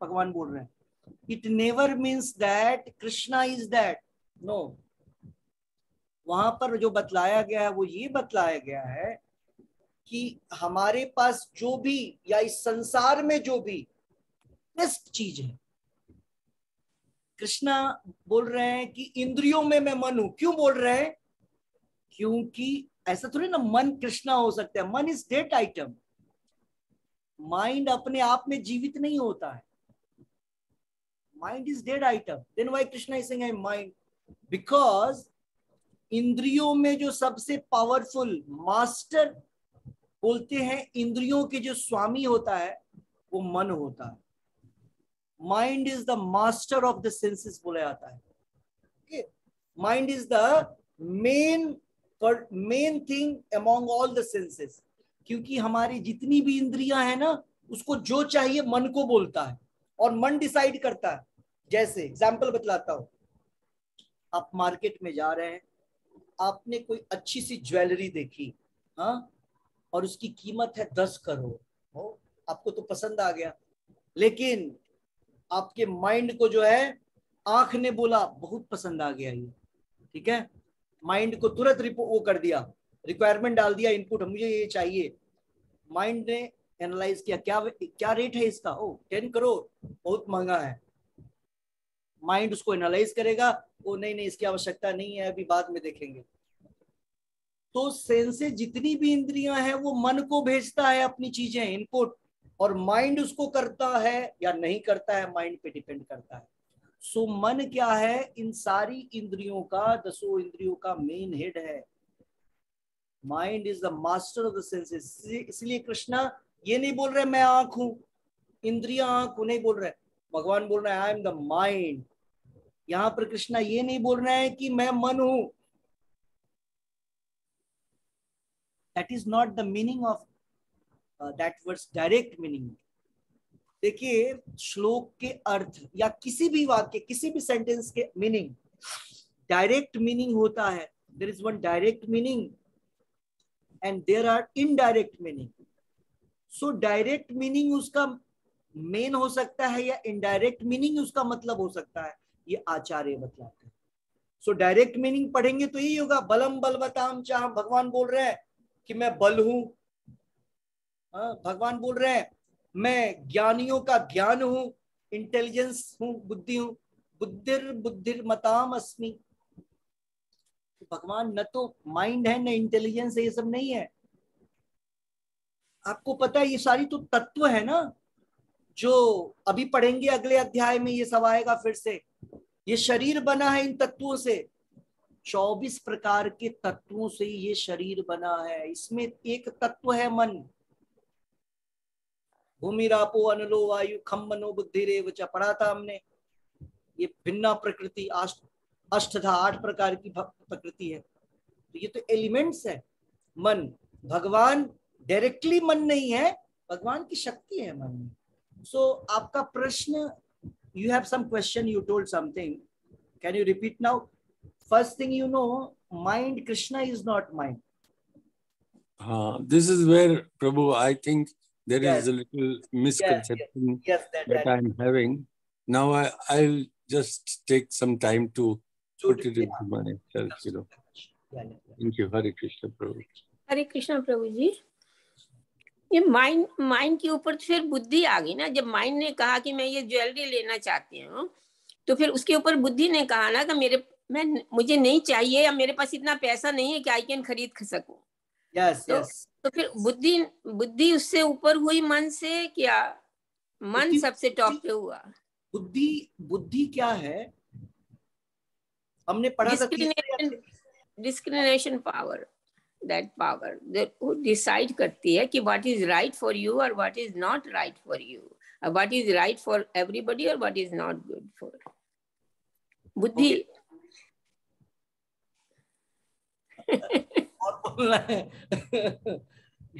Speaker 1: भगवान बोल रहे हैं. It never means that Krishna is that. No. वहां पर जो बतलाया गया है वो ये बतलाया गया है कि हमारे पास जो भी या इस संसार में जो भी बेस्ट चीज है, कृष्णा बोल रहे हैं कि इंद्रियों में मैं मन हूं. क्यों बोल रहे हैं? क्योंकि ऐसा थोड़ी ना मन कृष्णा हो सकता है. मन इज डेड आइटम. माइंड अपने आप में जीवित नहीं होता है. Mind is dead item. Then why Krishna is saying I am mind? Because इंद्रियों में जो सबसे पावरफुल मास्टर बोलते हैं, इंद्रियों के जो स्वामी होता है वो मन होता है. Mind is the master of the senses बोला जाता है. Mind is the main thing among all the senses. क्योंकि हमारी जितनी भी इंद्रियां हैं ना, उसको जो चाहिए मन को बोलता है और मन डिसाइड करता है. जैसे एग्जाम्पल बतलाता हूं. आप मार्केट में जा रहे हैं, आपने कोई अच्छी सी ज्वेलरी देखी, हाँ, और उसकी कीमत है 10 करोड़. आपको तो पसंद आ गया, लेकिन आपके माइंड को जो है आंख ने बोला बहुत पसंद आ गया ये. ठीक है. माइंड को तुरंत वो कर दिया, रिक्वायरमेंट डाल दिया, इनपुट मुझे ये चाहिए. माइंड ने एनालाइज किया, क्या रेट है इसका? 10 करोड़ बहुत महंगा है. माइंड उसको एनालाइज करेगा, नहीं इसकी आवश्यकता नहीं है, अभी बाद में देखेंगे. तो सेंसेस जितनी भी इंद्रियां हैं वो मन को भेजता है अपनी चीजें, इनपुट, और माइंड उसको करता है या नहीं करता है, माइंड पे डिपेंड करता है. सो मन क्या है? इन सारी इंद्रियों का, 10 इंद्रियों का मेन हेड है. Mind is the master of the senses. इसलिए कृष्णा ये नहीं बोल रहे मैं आंख हूं, इंद्रियां आंख नहीं बोल रहे. भगवान बोल रहे हैं आई एम द माइंड. यहां पर कृष्णा ये नहीं बोल रहे हैं कि मैं मन हूं. That is not the meaning of that verse, direct meaning. देखिए, श्लोक के अर्थ या किसी भी वाक्य, किसी भी सेंटेंस के मीनिंग डायरेक्ट मीनिंग होता है. There is one direct meaning and there are indirect meaning. So direct meaning उसका मेन हो सकता है या इनडायरेक्ट मीनिंग उसका मतलब हो सकता है, ये आचार्य बतलाते हैं। सो डायरेक्ट मीनिंग पढ़ेंगे तो यही होगा, बलम बलवताम चाह, भगवान बोल रहे हैं कि मैं बल हूं। भगवान बोल रहे हैं मैं ज्ञानियों का ज्ञान हूं, इंटेलिजेंस हूं, बुद्धि हूं, बुद्धिर बुद्धिर मताम अस्मि। भगवान न तो माइंड है न इंटेलिजेंस है, ये सब नहीं है। आपको पता है ये सारी तो तत्व है ना, जो अभी पढ़ेंगे अगले अध्याय में, ये सब आएगा फिर से। ये शरीर बना है इन तत्वों से, 24 प्रकार के तत्वों से ये शरीर बना है। इसमें एक तत्व है मन। भूमिरापो अनलो वायु खम मनो बुद्धि रेव च, पढ़ा था हमने। ये भिन्ना प्रकृति अष्टधा 8 प्रकार की प्रकृति है। तो ये तो एलिमेंट्स है मन। भगवान डायरेक्टली मन नहीं है, भगवान की शक्ति है मन में। सो आपका प्रश्न, you have some question, you told something, can you repeat now? First thing you know, mind, Krishna is not mind.
Speaker 4: This is where, Prabhu, I think there
Speaker 1: Yes.
Speaker 4: is a little misconception
Speaker 1: Yes,
Speaker 4: that I'm having. Now I'll just take some time to put it into myself, you know. Thank you. Hare Krishna, Prabhu.
Speaker 3: हरे कृष्ण प्रभु जी। ये mind के ऊपर फिर बुद्धि आ गई ना। जब mind ने कहा कि मैं ये ज्वेलरी लेना चाहती हूँ, तो फिर उसके ऊपर बुद्धि ने कहा ना कि मुझे नहीं चाहिए, या मेरे पास इतना पैसा नहीं है कि आई कैन खरीद सकूं। तो फिर बुद्धि उससे ऊपर हुई मन से, क्या मन सबसे टॉप पे हुआ?
Speaker 1: बुद्धि क्या है? हमने पढ़ा था
Speaker 3: discrimination power. That power that decide करती है कि what is right for you और what is not right for you, or what is right for everybody और what is not good for बुद्धि।
Speaker 1: और बोलना है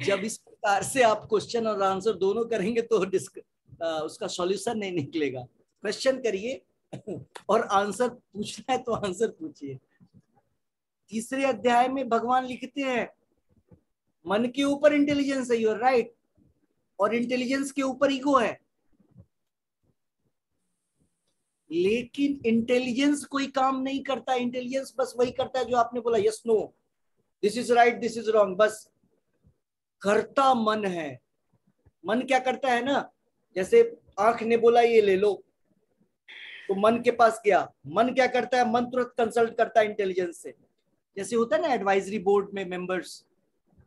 Speaker 1: जब इस प्रकार से आप क्वेश्चन और आंसर दोनों करेंगे तो उसका सॉल्यूशन नहीं निकलेगा। क्वेश्चन करिए और आंसर पूछना है तो आंसर पूछिए। तीसरे अध्याय में भगवान लिखते हैं मन के ऊपर इंटेलिजेंस है, यू आर राइट, और इंटेलिजेंस के ऊपर ईगो है। लेकिन इंटेलिजेंस कोई काम नहीं करता। इंटेलिजेंस बस वही करता है जो आपने बोला, yes no, this is right, this is wrong, बस करता मन है। मन क्या करता है ना, जैसे आंख ने बोला ये ले लो, तो मन के पास गया। मन क्या करता है, मन तुरंत कंसल्ट करता है इंटेलिजेंस से। जैसे होता है ना एडवाइजरी बोर्ड में मेंबर्स,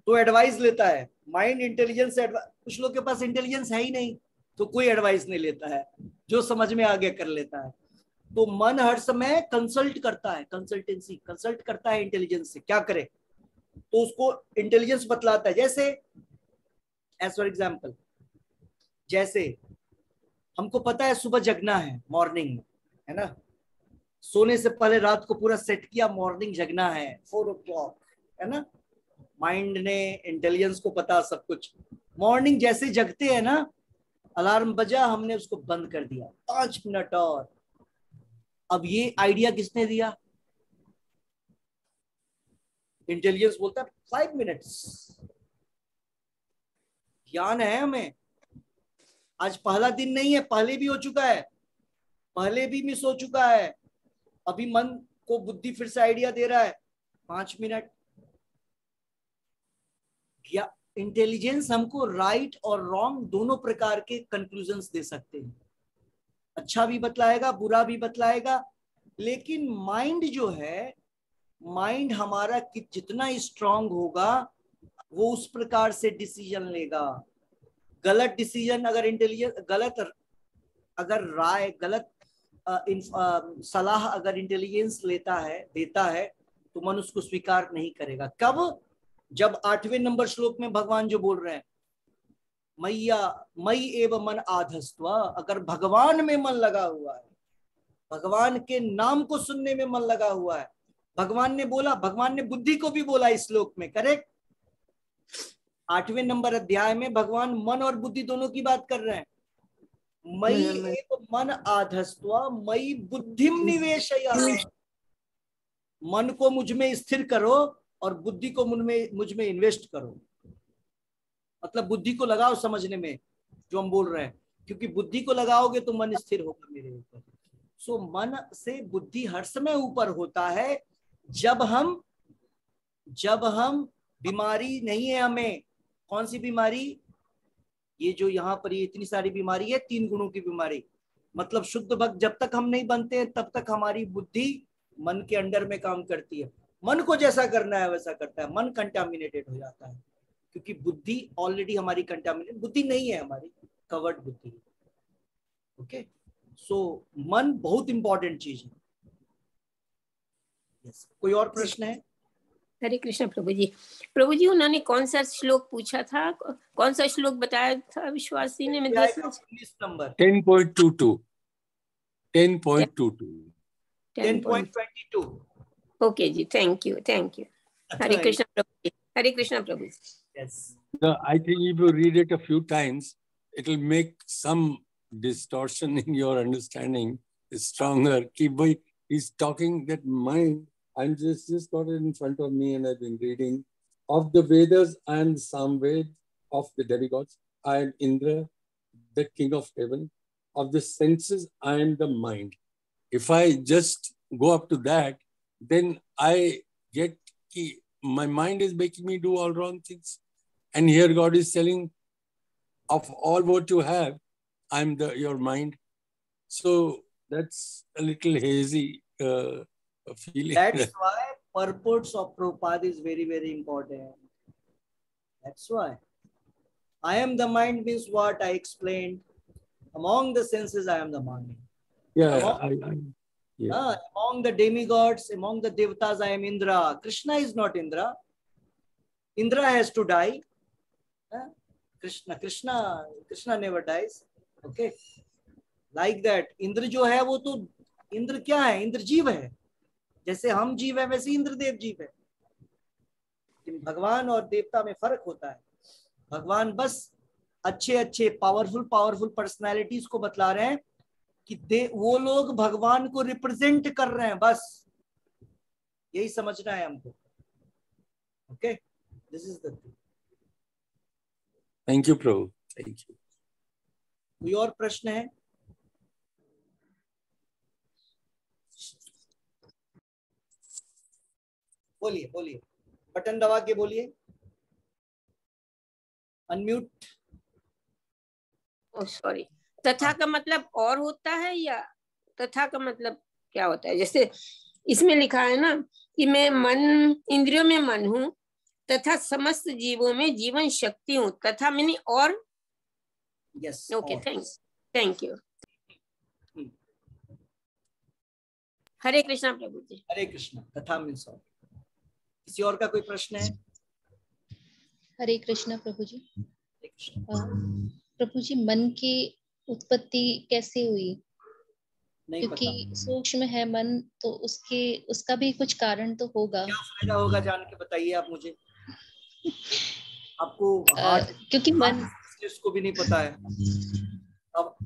Speaker 1: तो एडवाइस लेता है माइंड इंटेलिजेंस से। कुछ लोग के पास इंटेलिजेंस है ही नहीं, तो कोई एडवाइस नहीं लेता है, जो समझ में आ गया कर लेता है। तो मन हर समय कंसल्ट करता है, कंसल्ट करता है इंटेलिजेंस से, क्या करे तो उसको इंटेलिजेंस बतलाता है। जैसे एज फॉर एग्जाम्पल, जैसे हमको पता है सुबह जगना है, मॉर्निंग में, है ना, सोने से पहले रात को पूरा सेट किया, मॉर्निंग जगना है 4 o'clock, है ना। माइंड ने, इंटेलिजेंस को पता सब कुछ। मॉर्निंग जैसे जगते हैं ना, अलार्म बजा, हमने उसको बंद कर दिया, 5 मिनट और। अब ये आइडिया किसने दिया? इंटेलिजेंस बोलता है 5 मिनट्स। ज्ञान है हमें, आज पहला दिन नहीं है, पहले भी हो चुका है, पहले भी मिस हो चुका है। अभी मन को बुद्धि फिर से आइडिया दे रहा है 5 मिनट। या इंटेलिजेंस हमको राइट और रॉन्ग दोनों प्रकार के कंक्लूजन्स दे सकते हैं, अच्छा भी बतलाएगा, बुरा भी बतलाएगा। लेकिन माइंड जो है, माइंड हमारा जितना स्ट्रांग होगा वो उस प्रकार से डिसीजन लेगा। गलत डिसीजन अगर इंटेलिजेंस, अगर राय, गलत सलाह अगर इंटेलिजेंस लेता है, देता है, तो मन उसको स्वीकार नहीं करेगा। कब? जब 8वें नंबर श्लोक में भगवान जो बोल रहे हैं, मई एव मन आधस्त्वा, अगर भगवान में मन लगा हुआ है, भगवान के नाम को सुनने में मन लगा हुआ है। भगवान ने बोला, भगवान ने बुद्धि को भी बोला इस श्लोक में, करेक्ट। 8वें नंबर अध्याय में भगवान मन और बुद्धि दोनों की बात कर रहे हैं। मई एव मन आधस्त्वा मई बुद्धिम निवेशय, मन को मुझ में स्थिर करो और बुद्धि को मुझ में इन्वेस्ट करो। मतलब बुद्धि को लगाओ समझने में जो हम बोल रहे हैं। क्योंकि बुद्धि को लगाओगे तो मन स्थिर होगा मेरे ऊपर। सो मन से बुद्धि हर समय ऊपर होता है जब हम बीमारी नहीं है हमें। कौन सी बीमारी? ये जो यहाँ पर ये इतनी सारी बीमारी है, 3 गुणों की बीमारी। मतलब शुद्ध भक्त जब तक हम नहीं बनते हैं तब तक हमारी बुद्धि मन के अंडर में काम करती है। मन को जैसा करना है वैसा करता है, मन कंटामिनेटेड हो जाता है क्योंकि बुद्धि ऑलरेडी हमारी कंटामिनेटेड बुद्धि नहीं है, हमारी कवर्ड बुद्धि। ओके, सो मन बहुत इंपॉर्टेंट चीज है। yes. कोई और प्रश्न है?
Speaker 3: हरे कृष्ण प्रभु जी। प्रभु जी, उन्होंने कौन सा श्लोक पूछा था, कौन सा श्लोक बताया था विश्वास जी ने? मैं देखना
Speaker 1: 19 नंबर
Speaker 4: 10.22 10.22
Speaker 3: ओके जी, थैंक यू हरे कृष्ण प्रभु जी। हरे कृष्ण प्रभु जी।
Speaker 1: yes.
Speaker 4: I think if you read it a few times, it will make some distortion in your understanding stronger. He's talking that mind. I'm just got it in front of me and I've been reading. Of the Vedas, I am Samved. Of the demigods, I am Indra, the king of heaven. Of the senses, I am the mind. If I just go up to that, then I get my mind is making me do all wrong things. And here God is telling, of all what you have, I'm your mind. So that's a little hazy feeling.
Speaker 1: That's why purports of Prabhupada is very, very important. That's why. I am the mind means what I explained. Among the senses, I am the mind.
Speaker 4: Yeah,
Speaker 1: among the demigods, among the devatas, I am Indra. Krishna is not Indra. Indra has to die. Krishna never dies. Okay. Like that. Indra जो है वो तो इंद्र क्या है? इंद्र जीव है। जैसे हम जीव है वैसे इंद्र देव जीव है। भगवान और देवता में फर्क होता है। भगवान बस अच्छे पावरफुल पर्सनालिटीज को बतला रहे हैं कि वो लोग भगवान को रिप्रेजेंट कर रहे हैं, बस यही समझना है हमको। Okay, this is the thing.
Speaker 4: Thank you Prabhu, thank you.
Speaker 1: कोई और प्रश्न है? बोलिए, बटन दबा के बोलिए, अनम्यूट।
Speaker 3: सॉरी, तथा का मतलब और होता है या तथा का मतलब क्या होता है? जैसे इसमें लिखा है ना कि मैं मन, इंद्रियों में मन हूँ तथा समस्त जीवों में जीवन शक्ति हूँ। तथा मैंने और।
Speaker 1: Yes,
Speaker 3: okay, thank you. Hare Krishna Prabhu जी।
Speaker 1: हरे कृष्णा। तथा मीन्स और। किसी और का कोई प्रश्न है?
Speaker 2: हरे कृष्णा प्रभु जी। प्रभु जी, मन की उत्पत्ति कैसे हुई? क्योंकि सूक्ष्म है मन, तो उसका भी कुछ कारण तो होगा।
Speaker 1: क्या फायदा होगा जान के, बताइए आप मुझे। आपको हार्ट,
Speaker 2: क्योंकि मन
Speaker 1: को भी नहीं पता है। अब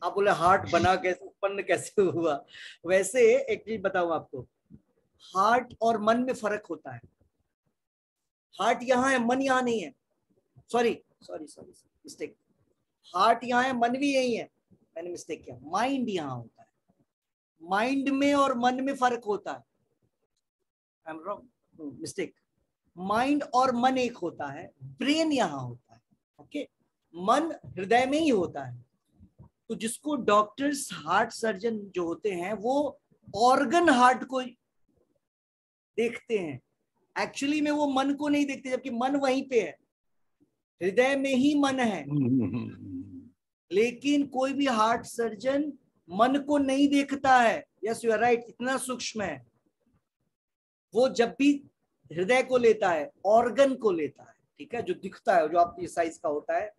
Speaker 1: आप बोले हार्ट बना कैसे, उत्पन्न कैसे हुआ? वैसे एक चीज बताऊं आपको, हार्ट और मन में फर्क होता है। हार्ट यहाँ है, मन यहाँ नहीं है। Sorry mistake. हार्ट यहाँ है, मन भी यही है। मैंने मिस्टेक किया, माइंड यहाँ होता है। माइंड में और मन में फर्क होता है। I am wrong, mistake. Mind और मन एक होता है, ब्रेन यहाँ होता है। ओके, मन हृदय में ही होता है। तो जिसको डॉक्टर्स, हार्ट सर्जन जो होते हैं, वो ऑर्गन हार्ट को देखते हैं, एक्चुअली में वो मन को नहीं देखते, जबकि मन वहीं पे है, हृदय में ही मन है। लेकिन कोई भी हार्ट सर्जन मन को नहीं देखता है। यस, यू आर राइट, इतना सूक्ष्म है वो। जब भी हृदय को लेता है, ऑर्गन को लेता है, ठीक है, जो दिखता है, जो आपकी साइज का होता है,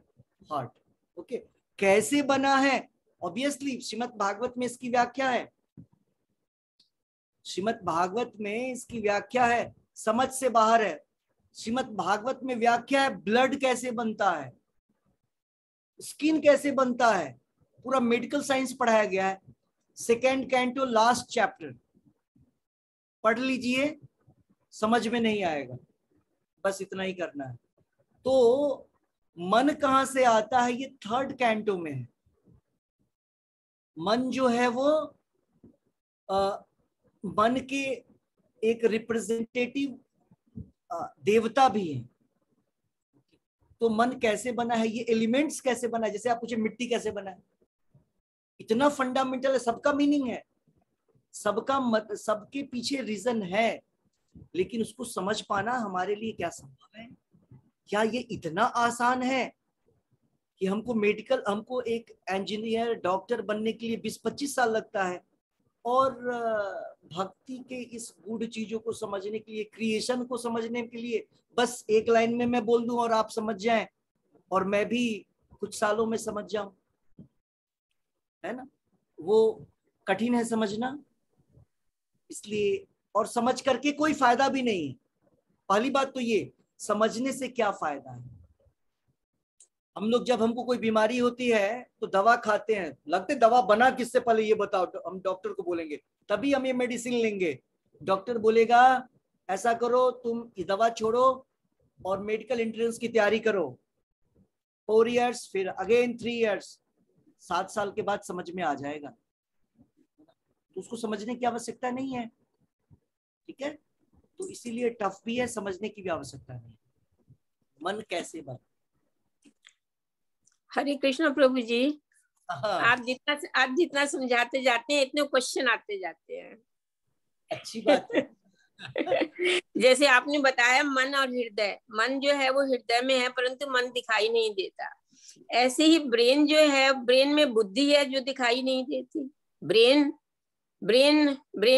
Speaker 1: हार्ट। ओके, कैसे बना है? ऑब्वियसली श्रीमद् भागवत में इसकी व्याख्या है। श्रीमद् भागवत में इसकी व्याख्या है, समझ से बाहर है। श्रीमद् भागवत में व्याख्या है ब्लड कैसे बनता है, स्किन कैसे बनता है, पूरा मेडिकल साइंस पढ़ाया गया है। 2nd कैंटो लास्ट चैप्टर पढ़ लीजिए, समझ में नहीं आएगा, बस इतना ही करना है। तो मन कहां से आता है, ये 3rd कैंटो में है। मन जो है वो मन के एक रिप्रेजेंटेटिव देवता भी है। तो मन कैसे बना है, ये एलिमेंट्स कैसे बना है, जैसे आप पूछे मिट्टी कैसे बना है, इतना फंडामेंटल है, सबका मीनिंग है, सबके पीछे रीजन है, लेकिन उसको समझ पाना हमारे लिए क्या संभव है? क्या ये इतना आसान है कि हमको एक इंजीनियर डॉक्टर बनने के लिए 20-25 साल लगता है, और भक्ति के इस गूढ़ चीजों को समझने के लिए, क्रिएशन को समझने के लिए बस एक लाइन में मैं बोल दूं और आप समझ जाएं, और मैं भी कुछ सालों में समझ जाऊं, है ना? वो कठिन है समझना, इसलिए, और समझ करके कोई फायदा भी नहीं है। पहली बात तो ये, समझने से क्या फायदा है? हम लोग जब हमको कोई बीमारी होती है तो दवा खाते हैं, लगते दवा बना किससे, पहले ये बताओ, तो हम डॉक्टर को बोलेंगे, तभी हम ये मेडिसिन लेंगे। डॉक्टर बोलेगा ऐसा करो, तुम ये दवा छोड़ो और मेडिकल एंट्रेंस की तैयारी करो, 4 years, फिर अगेन 3 years, 7 साल के बाद समझ में आ जाएगा। तो उसको समझने की आवश्यकता नहीं है, ठीक है? तो इसीलिए टफ भी है, समझने की भी आवश्यकता नहीं। मन कैसे बना?
Speaker 3: हरे कृष्ण प्रभु जी।
Speaker 1: हाँ,
Speaker 3: आप जितना समझाते जाते हैं इतने क्वेश्चन आते जाते हैं।
Speaker 1: अच्छी बात है।
Speaker 3: जैसे आपने बताया मन और हृदय, मन जो है वो हृदय में है परंतु मन दिखाई नहीं देता। ऐसे ही ब्रेन जो है, ब्रेन में बुद्धि है जो दिखाई नहीं देती। ब्रेन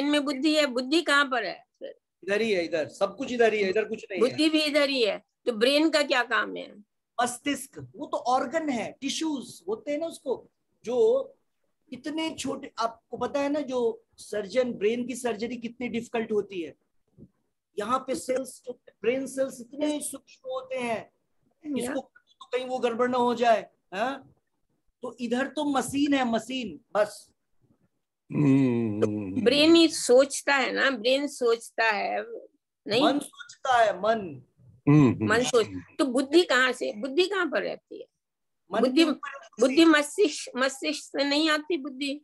Speaker 3: में बुद्धि है, बुद्धि कहाँ पर है?
Speaker 1: इधर ही है, इधर सब कुछ इधर ही है, इधर कुछ नहीं है।
Speaker 3: बुद्धि भी इधर ही है, तो ब्रेन का क्या काम है?
Speaker 1: मस्तिष्क, वो तो ऑर्गन है, टिश्यूज होते हैं ना उसको, जो इतने छोटे, आपको पता है ना, जो सर्जन, ब्रेन की सर्जरी कितनी डिफिकल्ट होती है, यहाँ पे सेल्स, ब्रेन सेल्स इतने सूक्ष्म होते हैं, इसको तो कहीं वो गड़बड़ ना हो जाए, है? तो इधर तो मशीन है, मशीन बस।
Speaker 3: ब्रेन ही सोचता है ना, ब्रेन सोचता है नहीं,
Speaker 1: मन सोचता है,
Speaker 3: मन सोच, तो बुद्धि कहाँ से, बुद्धि कहाँ पर रहती है? बुद्धि मस्तिष्क से नहीं आती बुद्धि।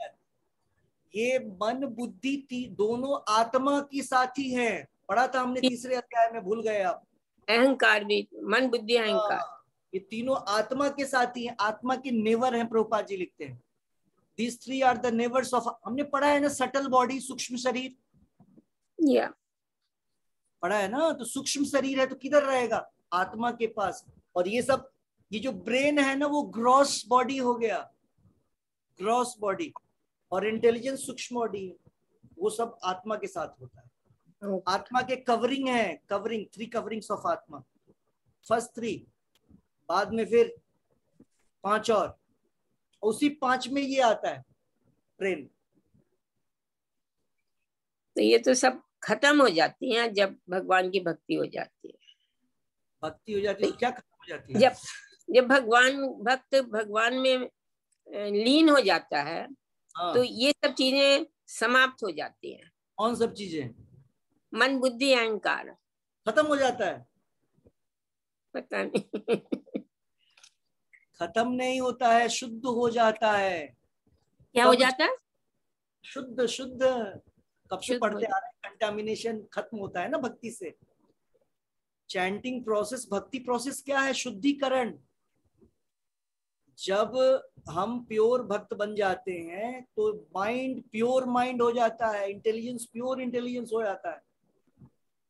Speaker 1: ये मन बुद्धि दोनों आत्मा की साथी है, पढ़ा था हमने 3रे अध्याय में, भूल गए आप?
Speaker 3: अहंकार भी, मन बुद्धि अहंकार,
Speaker 1: ये तीनों आत्मा के साथी हैं, आत्मा के नेवर हैं, प्रभुपाद जी लिखते हैं। These 3 are the neighbors of, हमने पढ़ा है ना, सटल बॉडी, सूक्ष्म शरीर,
Speaker 3: या
Speaker 1: पढ़ा है ना? तो सूक्ष्म शरीर है तो किधर रहेगा? आत्मा के पास। और ये सब, ये जो ब्रेन है ना, वो ग्रॉस बॉडी हो गया, ग्रॉस बॉडी, और इंटेलिजेंस सूक्ष्म बॉडी, वो सब आत्मा के साथ होता है। आत्मा के कवरिंग है, कवरिंग, 3 कवरिंग्स ऑफ आत्मा, फर्स्ट 3, बाद में फिर 5 और उसी 5 में ये आता है ब्रेन।
Speaker 3: तो ये तो सब खत्म हो जाती है जब भगवान की भक्ति हो जाती है।
Speaker 1: भक्ति हो जाती है, क्या खत्म हो जाती है?
Speaker 3: जब भक्त भगवान में लीन हो जाता है,
Speaker 1: हाँ।
Speaker 3: तो ये सब चीजें समाप्त हो जाती हैं।
Speaker 1: कौन सब चीजें?
Speaker 3: मन बुद्धि अहंकार
Speaker 1: खत्म हो जाता है?
Speaker 3: पता नहीं।
Speaker 1: खत्म नहीं होता है, शुद्ध हो जाता है।
Speaker 3: क्या हो जाता है?
Speaker 1: शुद्ध, शुद्ध कब से पढ़ते आ रहे हैं, कंटामिनेशन खत्म होता है ना भक्ति से। चैंटिंग प्रोसेस, भक्ति प्रोसेस क्या है? शुद्धिकरण। जब हम प्योर भक्त बन जाते हैं तो माइंड प्योर माइंड हो जाता है, इंटेलिजेंस प्योर इंटेलिजेंस हो जाता है।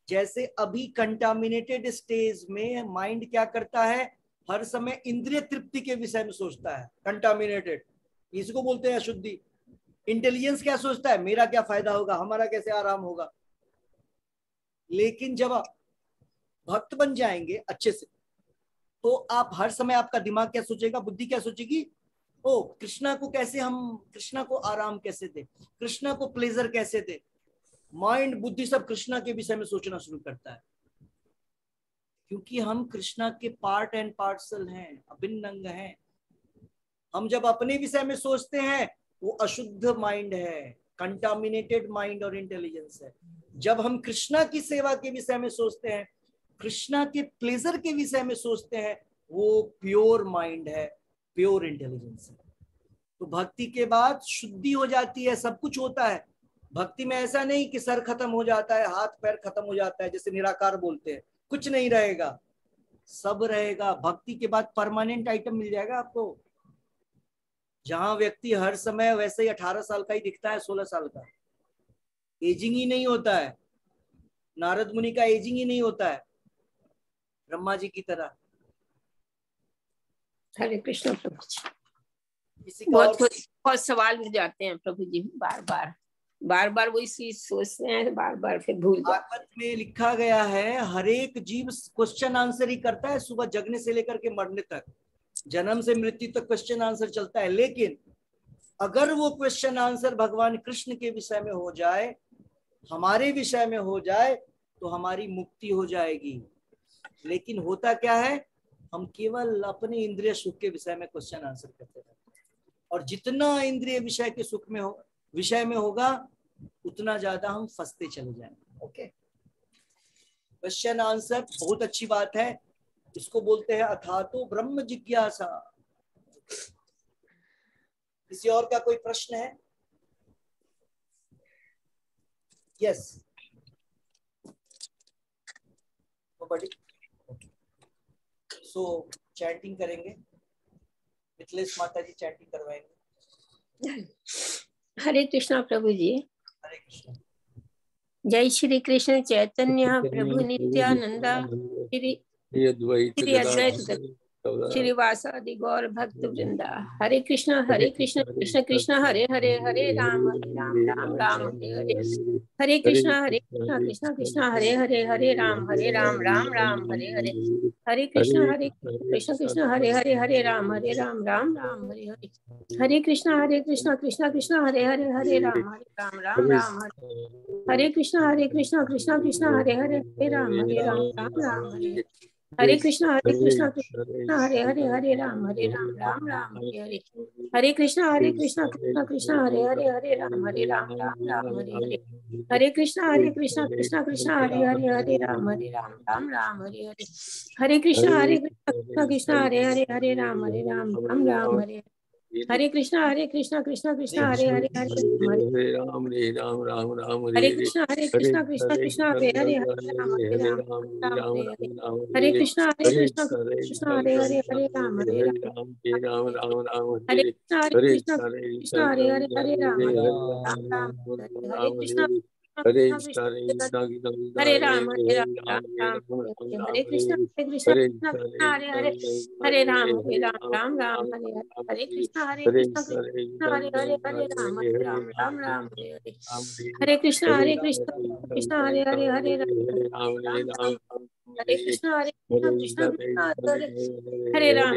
Speaker 1: जैसे अभी कंटामिनेटेड स्टेज में माइंड क्या करता है, हर समय इंद्रिय तृप्ति के विषय में सोचता है, कंटामिनेटेड, इसको बोलते हैं अशुद्धि। इंटेलिजेंस क्या सोचता है, मेरा क्या फायदा होगा, हमारा कैसे आराम होगा। लेकिन जब आप भक्त बन जाएंगे अच्छे से, तो आप हर समय, आपका दिमाग क्या सोचेगा, बुद्धि क्या सोचेगी, ओ कृष्णा को कैसे हम, कृष्णा को आराम कैसे दे, कृष्णा को प्लेजर कैसे दे। माइंड बुद्धि सब कृष्णा के विषय में सोचना शुरू करता है, क्योंकि हम कृष्णा के पार्ट एंड पार्सल हैं, अभिन्न अंग हैं। हम जब अपने विषय में सोचते हैं, वो अशुद्ध माइंड है, कंटामिनेटेड माइंड और इंटेलिजेंस है। जब हम कृष्णा की सेवा के विषय में सोचते हैं, कृष्णा के प्लेजर के विषय में सोचते हैं, वो प्योर माइंड है, प्योर इंटेलिजेंस है। तो भक्ति के बाद शुद्धि हो जाती है, सब कुछ होता है। भक्ति में ऐसा नहीं कि सर खत्म हो जाता है, हाथ पैर खत्म हो जाता है, जैसे निराकार बोलते हैं, कुछ नहीं रहेगा, सब रहेगा। भक्ति के बाद परमानेंट आइटम मिल जाएगा आपको, जहां व्यक्ति हर समय वैसे ही 18 साल का ही दिखता है, 16 साल का, एजिंग ही नहीं होता है। नारद मुनि का एजिंग ही नहीं होता है, ब्रह्मा जी की तरह।
Speaker 3: हरे कृष्ण प्रभु जी।
Speaker 1: किसी का
Speaker 3: बहुत सवाल मिल जाते हैं प्रभु जी, बार बार वही चीज सोचते हैं, बार बार फिर भूल जाते हैं।
Speaker 1: भागवत में लिखा गया है हर एक जीव क्वेश्चन आंसर ही करता है, सुबह जगने से लेकर के मरने तक, जन्म से मृत्यु तक क्वेश्चन आंसर चलता है। लेकिन अगर वो क्वेश्चन आंसर भगवान कृष्ण के विषय में हो जाए, हमारे विषय में हो जाए, तो हमारी मुक्ति हो जाएगी। लेकिन होता क्या है, हम केवल अपने इंद्रिय सुख के विषय में क्वेश्चन आंसर करते रहते हैं, और जितना इंद्रिय विषय के सुख में हो, विषय में होगा, उतना ज्यादा हम फंसते चले जाएंगे। ओके, क्वेश्चन आंसर बहुत अच्छी बात है, इसको बोलते हैं अथातो ब्रह्म जिज्ञासा। किसी और का कोई प्रश्न है? यस, बड़ी सो चैटिंग करेंगे, मिथिलेश माता जी चैटिंग करवाएंगे।
Speaker 3: हरे कृष्णा प्रभु जी।
Speaker 1: हरे कृष्ण।
Speaker 3: जय श्री कृष्ण चैतन्य प्रभु नित्यानंदा श्री अद्वैत श्रीवासादि गौर भक्त वृंदा। हरे कृष्ण कृष्ण कृष्ण हरे हरे, हरे राम राम राम हरे हरे। हरे कृष्ण कृष्ण कृष्ण हरे हरे, हरे राम राम राम हरे हरे। हरे कृष्ण कृष्ण हरे हरे, हरे राम राम राम हरे हरे। हरे कृष्ण कृष्ण कृष्ण हरे हरे, हरे राम राम हरे। हरे कृष्ण कृष्ण कृष्ण हरे हरे, हरे राम राम हरे। हरे कृष्ण कृष्ण हरे हरे, हरे राम राम हरे हरे। हरे कृष्ण कृष्ण कृष्ण हरे हरे, हरे राम राम हरे हरे। हरे कृष्ण कृष्ण कृष्ण हरे हरे, हरे राम राम हरे हरे। हरे कृष्ण कृष्ण हरे हरे, हरे राम राम हरे। हरे कृष्ण कृष्ण कृष्ण हरे हरे, हरे राम राम हरे। हरे कृष्ण कृष्ण हरे हरे, हरे राम हरे हरे। हरे कृष्ण कृष्ण हरे हरे, हरे राम हरे कृष्ण कृष्ण हरे हरे, हरे राम हरे कृष्ण हरे राम हरे कृष्ण कृष्ण हरे हरे, हरे राम राम हरे हरे। हरे कृष्ण कृष्ण हरे हरे, हरे राम राम हरे हरे। हरे कृष्ण कृष्ण हरे हरे, हरे राम हरे कृष्ण कृष्ण हरे हरे, राम राम हरे। हरे कृष्ण हरे हरे राम हरे कृष्ण कृष्ण कृष्ण हरे हरे, हरे राम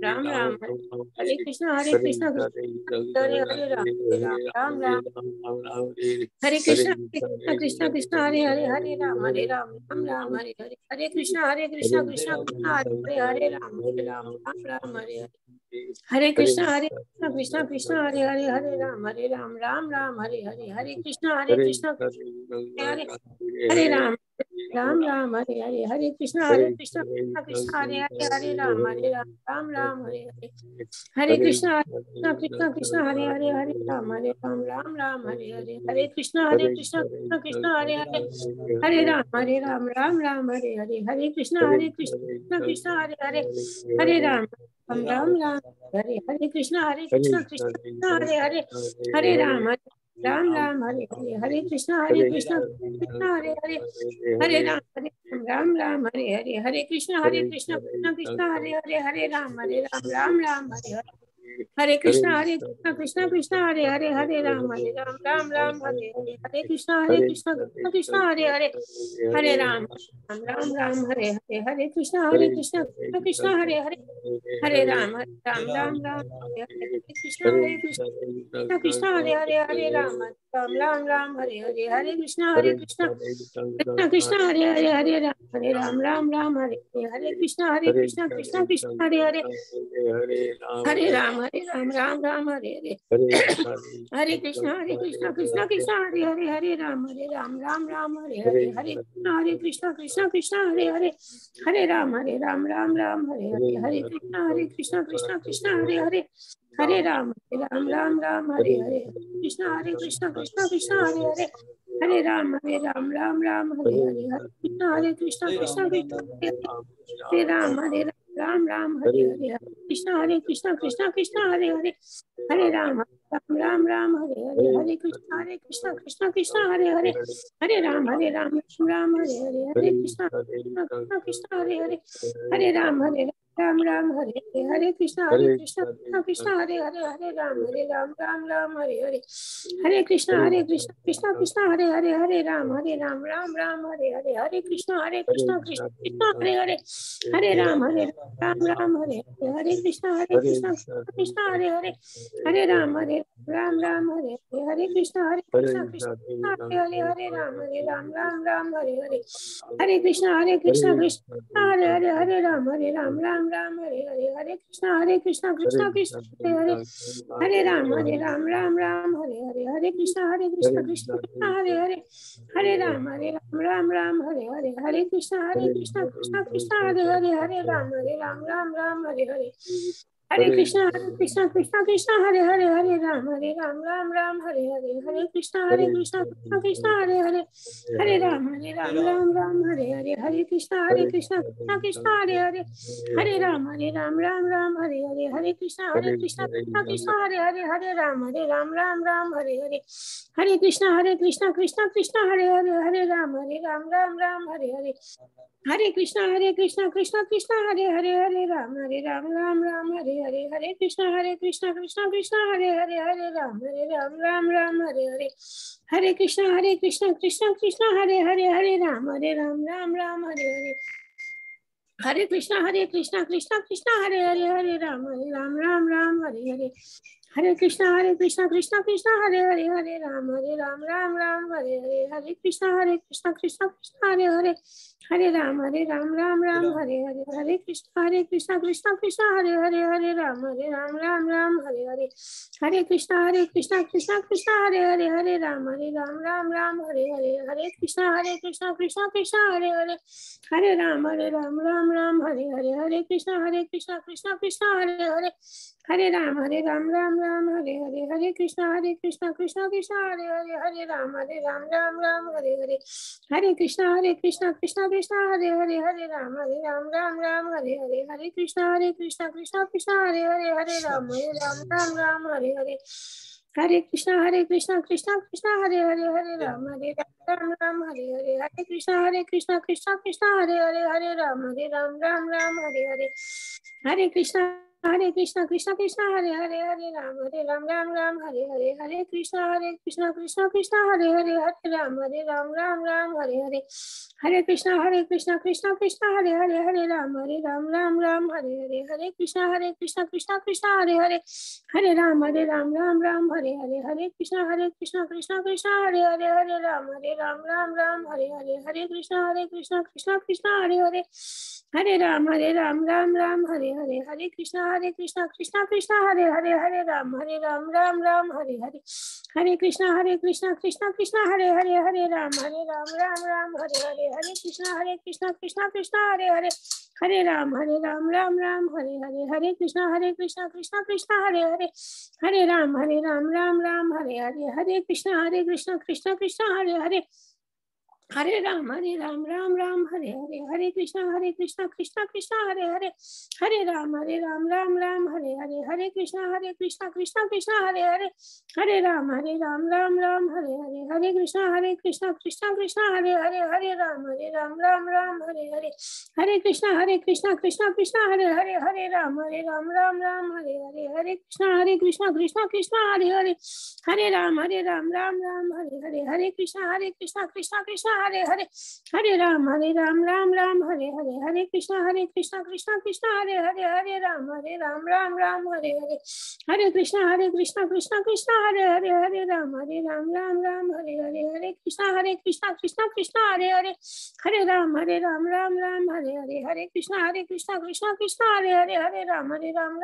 Speaker 3: राम हरे हरे। हरे कृष्ण कृष्ण कृष्ण हरे हरे, राम हरे हरे। हरे कृष्ण कृष्ण कृष्ण हरे हरे, हरे राम राम हरे हरे। हरे कृष्ण कृष्ण हरे हरे राम हरे हरे। हरे कृष्ण कृष्ण हरे हरे, हरे राम हरे हरे। हरे कृष्ण कृष्ण कृष्ण हरे हरे, हरे राम हरे हरे। हरे कृष्ण कृष्ण कृष्ण हरे हरे, हरे राम हरे हरे। हरे कृष्ण कृष्ण हरे हरे, हरे राम हरे। हरे कृष्ण कृष्ण हरे हरे, हरे राम हरे हरे। हरे कृष्ण कृष्ण हरे हरे, हरे राम हरे हरे। हरे कृष्ण कृष्ण हरे हरे, हरे राम हरे हरे। हरे कृष्ण कृष्ण हरे हरे, हरे राम राम हरे हरे। हरे कृष्ण कृष्ण हरे हरे, हरे राम हरे हरे। हरे कृष्ण कृष्ण हरे हरे, हरे राम हरे हरे। हरे कृष्ण कृष्ण हरे हरे, हरे राम हरे हरे। हरे कृष्ण कृष्ण हरे हरे, हरे राम हरे हरे। हरे कृष्ण कृष्ण कृष्ण हरे हरे, हरे राम हरे राम राम राम हरे हरे हरे कृष्णा कृष्णा कृष्णा हरे हरे हरे राम राम राम हरे हरे हरे कृष्णा कृष्णा हरे हरे हरे राम राम राम हरे हरे हरे कृष्णा कृष्णा हरे हरे हरे राम राम हरे हरे कृष्णा कृष्णा हरे हरे हरे राम राम हरे हरे हरे कृष्णा कृष्णा हरे राम राम हरे हरे कृष्णा कृष्णा हरे हरे हरे राम राम हरे हरे कृष्णा हरे हरे हरे राम राम हरे हरे कृष्णा कृष्णा हरे हरे हरे राम राम हरे हरे कृष्णा कृष्णा हरे हरे हरे राम हरे हरे कृष्णा कृष्णा हरे हरे राम राम हरे हरे कृष्णा कृष्णा हरे हरे हरे राम हरे हरे कृष्णा कृष्णा हरे हरे राम हरे हरे कृष्णा कृष्णा हरे राम हरे हरे हरे कृष्णा कृष्णा हरे राम हरे हरे कृष्णा कृष्णा हरे हरे राम हरे हरे कृष्णा कृष्णा हरे राम हरे कृष्णा कृष्णा हरे राम हरे हरे कृष्णा कृष्णा हरे राम हरे हरे कृष्णा कृष्णा हरे राम हरे कृष्णा कृष्णा हरे राम हरे कृष्णा कृष्णा हरे राम हरे कृष्णा कृष्णा हरे राम हरे कृष्णा कृष्णा हरे राम हरे कृष्णा कृष्णा हरे राम हरे कृष्णा कृष्णा हरे राम हरे कृष्णा कृष्णा हरे राम हरे कृष्णा कृष्णा हरे राम हरे कृष्णा कृष्णा हरे राम हरे कृष्णा कृष्णा हरे राम हरे कृष्णा कृष्णा हरे राम हरे कृष्णा कृष्णा हरे राम हरे कृष्णा हरे राम हरे कृष्णा कृष्णा हरे राम हरे कृष्णा कृष्णा हरे राम हरे कृष्णा कृष्णा हरे राम हरे कृष्णा कृष्णा हरे राम हरे कृष्णा कृष्णा हरे राम हरे कृष्णा हरे राम हरे कृष्णा कृष्णा हरे राम हरे कृष्णा कृष्णा हरे राम हरे कृष्णा हरे राम हरे कृष्णा हरे राम हरे कृष्णा हरे राम हरे कृष्णा हरे राम हरे कृष्णा हरे राम हरे कृष्णा हरे राम हरे कृष्णा हरे राम हरे कृष्णा हरे राम हरे कृष्णा हरे राम हरे कृष्णा हरे राम हरे कृष्णा हरे कृष्णा हरे राम हरे कृष्णा हरे राम हरे कृष्णा हरे हरे, हरे राम राम राम हरे हरे, हरे कृष्णा कृष्णा कृष्णा हरे हरे, हरे राम राम हरे हरे, हरे कृष्णा कृष्णा कृष्णा हरे हरे, हरे राम राम हरे हरे, हरे कृष्णा कृष्णा कृष्णा हरे हरे, हरे राम राम हरे हरे, हरे कृष्णा कृष्णा कृष्णा हरे हरे, हरे राम राम हरे हरे, हरे कृष्णा कृष्णा कृष्णा हरे हरे, हरे राम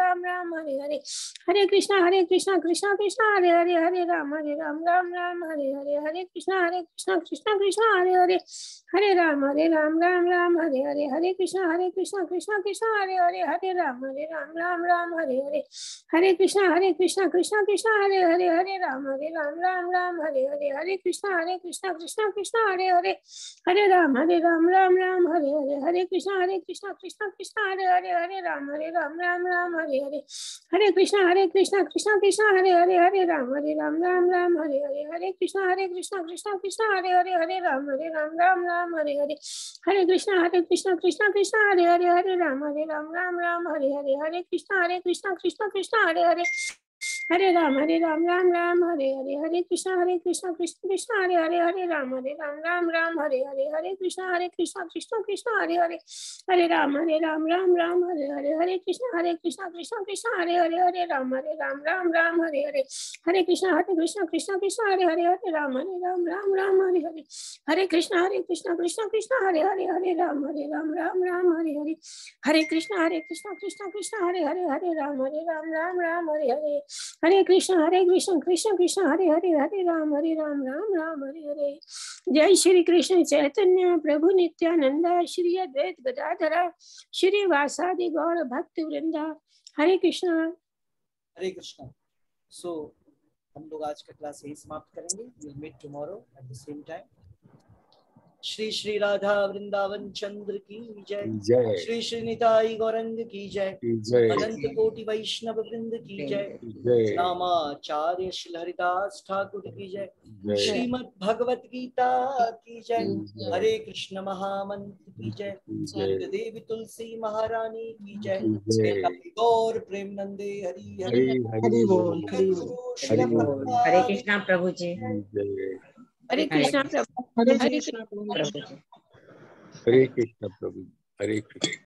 Speaker 3: राम हरे हरे, हरे कृष्णा कृष्णा कृष्णा हरे हरे, हरे राम राम हरे हरे, हरे कृष्णा कृष्णा कृष्णा हरे हरे, हरे राम राम हरे हरे, हरे कृष्णा कृष्णा कृष्णा हरे हरे, हरे राम राम हरे हरे, हरे कृष्णा कृष्णा कृष्णा हरे हरे, हरे राम राम हरे हरे, हरे कृष्णा कृष्णा कृष्णा हरे हरे, हरे राम राम हरे हरे, हरे कृष्णा कृष्णा कृष्णा हरे हरे, हरे राम राम हरे हरे, हरे कृष्णा कृष्णा कृष्णा हरे हरे, हरे राम राम हरे हरे, हरे कृष्णा कृष्णा कृष्णा हरे हरे, हरे राम राम हरे हरे, हरे कृष्णा कृष्णा कृष्णा हरे हरे, हरे राम राम हरे हरे, हरे कृष्णा कृष्णा हरे हरे, हरे राम राम हरे हरे, हरे कृष्णा कृष्णा हरे हरे, हरे राम राम हरे हरे, हरे कृष्णा कृष्णा हरे हरे, हरे राम राम हरे हरे, हरे कृष्णा कृष्णा हरे हरे, हरे राम राम हरे हरे, हरे कृष्णा कृष्णा हरे हरे, हरे राम राम हरे हरे, हरे कृष्णा कृष्णा हरे हरे, हरे राम राम हरे हरे, हरे कृष्ण कृष्ण कृष्ण हरे हरे, हरे राम राम हरे हरे। जय श्री कृष्ण चैतन्य प्रभु नित्यानंद, श्री अद्वैत गदाधर श्री वासादि गौर भक्त वृंदा, हरे कृष्णा
Speaker 1: हरे कृष्णा। सो हम लोग आज का क्लास यही समाप्त करेंगे। Will meet tomorrow at the same time. Shri Shri Radha Vrindavan Chandra की जय,
Speaker 4: जय
Speaker 1: श्री श्री निताई गौरंग की जय,
Speaker 4: जय
Speaker 1: अनंत कोटि वैष्णव वृंद की जय,
Speaker 4: जय
Speaker 1: नामाचार्य श्री हरिदास ठाकुर की जय,
Speaker 4: जय
Speaker 1: श्रीमद् भगवत गीता की जय,
Speaker 4: जय
Speaker 1: हरे कृष्ण महामंत्र की जय,
Speaker 4: जय
Speaker 1: नंद देवी तुलसी महारानी की जय,
Speaker 4: जय
Speaker 1: निताई गौर प्रेमनंदे हरि
Speaker 4: हरि
Speaker 1: हरि
Speaker 4: हरि बोल
Speaker 1: गुरु श्री
Speaker 4: हरि बोल
Speaker 5: हरे कृष्णा प्रभु जी,
Speaker 4: जय
Speaker 3: हरे कृष्णा प्रभु,
Speaker 5: हरे
Speaker 3: हरे
Speaker 5: कृष्णा प्रभु जी।
Speaker 3: कृष्ण।
Speaker 4: हरे कृष्ण प्रभु हरे कृष्ण।